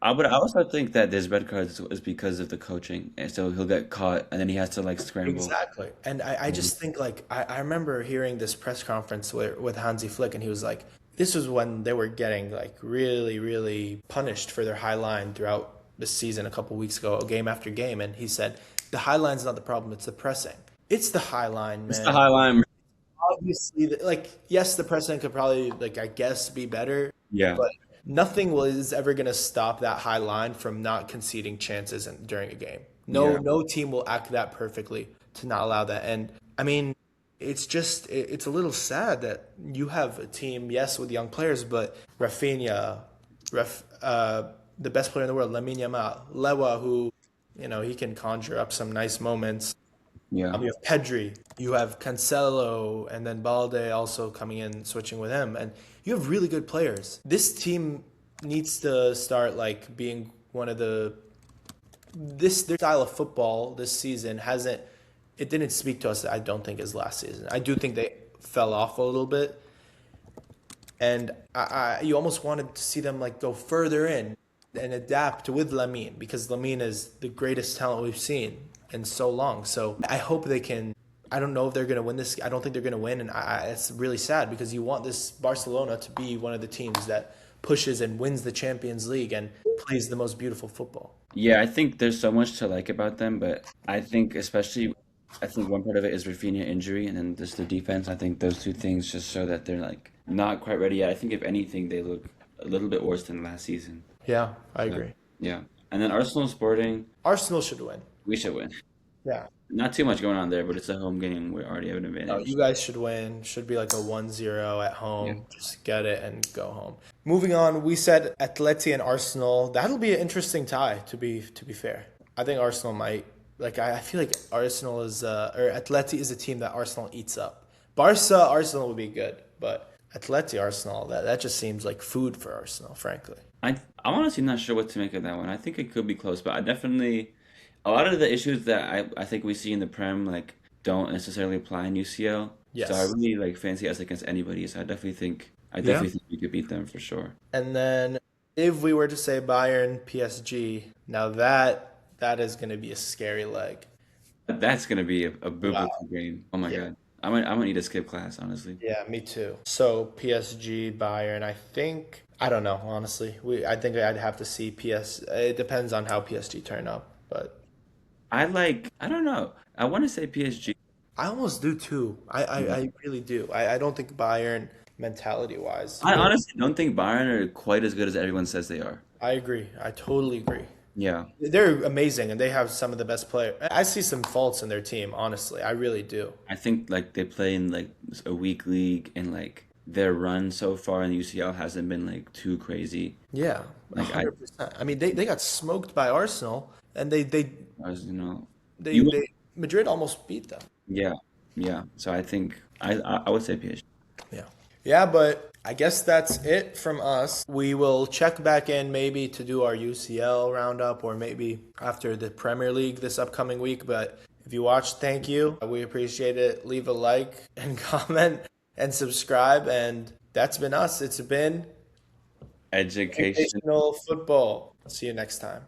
I also think that this red card is because of the coaching, and so he'll get caught, and then he has to like scramble. Exactly. And I Mhm. just think like I remember hearing this press conference with Hansi Flick and he was like, this was when they were getting like really, really punished for their high line throughout the season a couple weeks ago, game after game. And he said, the high line's not the problem, it's the pressing. It's the high line, It's the man. high line. Obviously, like yes, the president could probably like I guess be better, Yeah, but nothing is ever going to stop that high line from not conceding chances during a game. yeah. No team will act that perfectly to not allow that. And I mean, it's just it's a little sad that you have a team, yes, with young players, but Rafinha, the best player in the world, Lamine Yamal, Lewa, who he can conjure up some nice moments. Yeah. You have Pedri, you have Cancelo, and then Balde also coming in, switching with him, and you have really good players. This team needs to start like being one of this their style of football this season hasn't it didn't speak to us. I don't think as last season. I do think they fell off a little bit, and you almost wanted to see them like go further in and adapt with Lamine because Lamine is the greatest talent we've seen in so long. So I hope they can. I don't know if they're going to win this. I don't think they're going to win, and it's really sad because you want this Barcelona to be one of the teams that pushes and wins the Champions League and plays the most beautiful football. Yeah, I think there's so much to like about them, but I think especially I think one part of it is Rafinha injury and then just the defense. I think those two things just show that they're like not quite ready yet. I think if anything, they look a little bit worse than last season. Yeah, I So agree. yeah. And then Arsenal Sporting, Arsenal should win. we should win. Yeah. Not too much going on there, but it's a home game. We already have an No, you advantage. guys should win. Should be like a 1-0 at Yeah. home. Just get it and go home. Moving on, we said Atleti and Arsenal. That'll be an interesting tie to be fair. I think Arsenal might like I feel like Arsenal is or Atleti is a team that Arsenal eats up. Barca Arsenal would be good, but Atleti Arsenal that just seems like food for Arsenal, frankly. I'm honestly not sure what to make of that one. I think it could be close, but I definitely a lot of the issues that I think we see in the Prem like don't necessarily apply in UCL. So I Yes. really like fancy us against anybody. So I Yeah. definitely think we could beat them for sure. And then if we were to say Bayern PSG, now that is going to be a scary leg. But that's gonna be a Wow. biblical game. Oh my Yeah. God. I might need to skip class, honestly. Yeah, me too. So PSG, Bayern, I don't know, honestly. I think I'd have to see PS. It depends on how PSG turn up, but I don't know. I want to say PSG. I almost do too. Yeah. I really do. I don't think Bayern mentality wise. I honestly don't think Bayern are quite as good as everyone says they are. I agree. I totally agree. Yeah. They're amazing and they have some of the best players. I see some faults in their team, honestly. I really do. I think like they play in like a weak league and like their run so far in UCL hasn't been like too crazy. Yeah, Like 100%. I mean, they got smoked by Arsenal and they I was, you know, You Madrid almost beat them. yeah, yeah. So I think I would say PSG. Yeah. Yeah, but I guess that's it from us. We will check back in maybe to do our UCL roundup or maybe after the Premier League this upcoming week. But if you watched, thank you. We appreciate it. Leave a like and comment and subscribe. And that's been us. It's been Education. Educational Football. See you next time.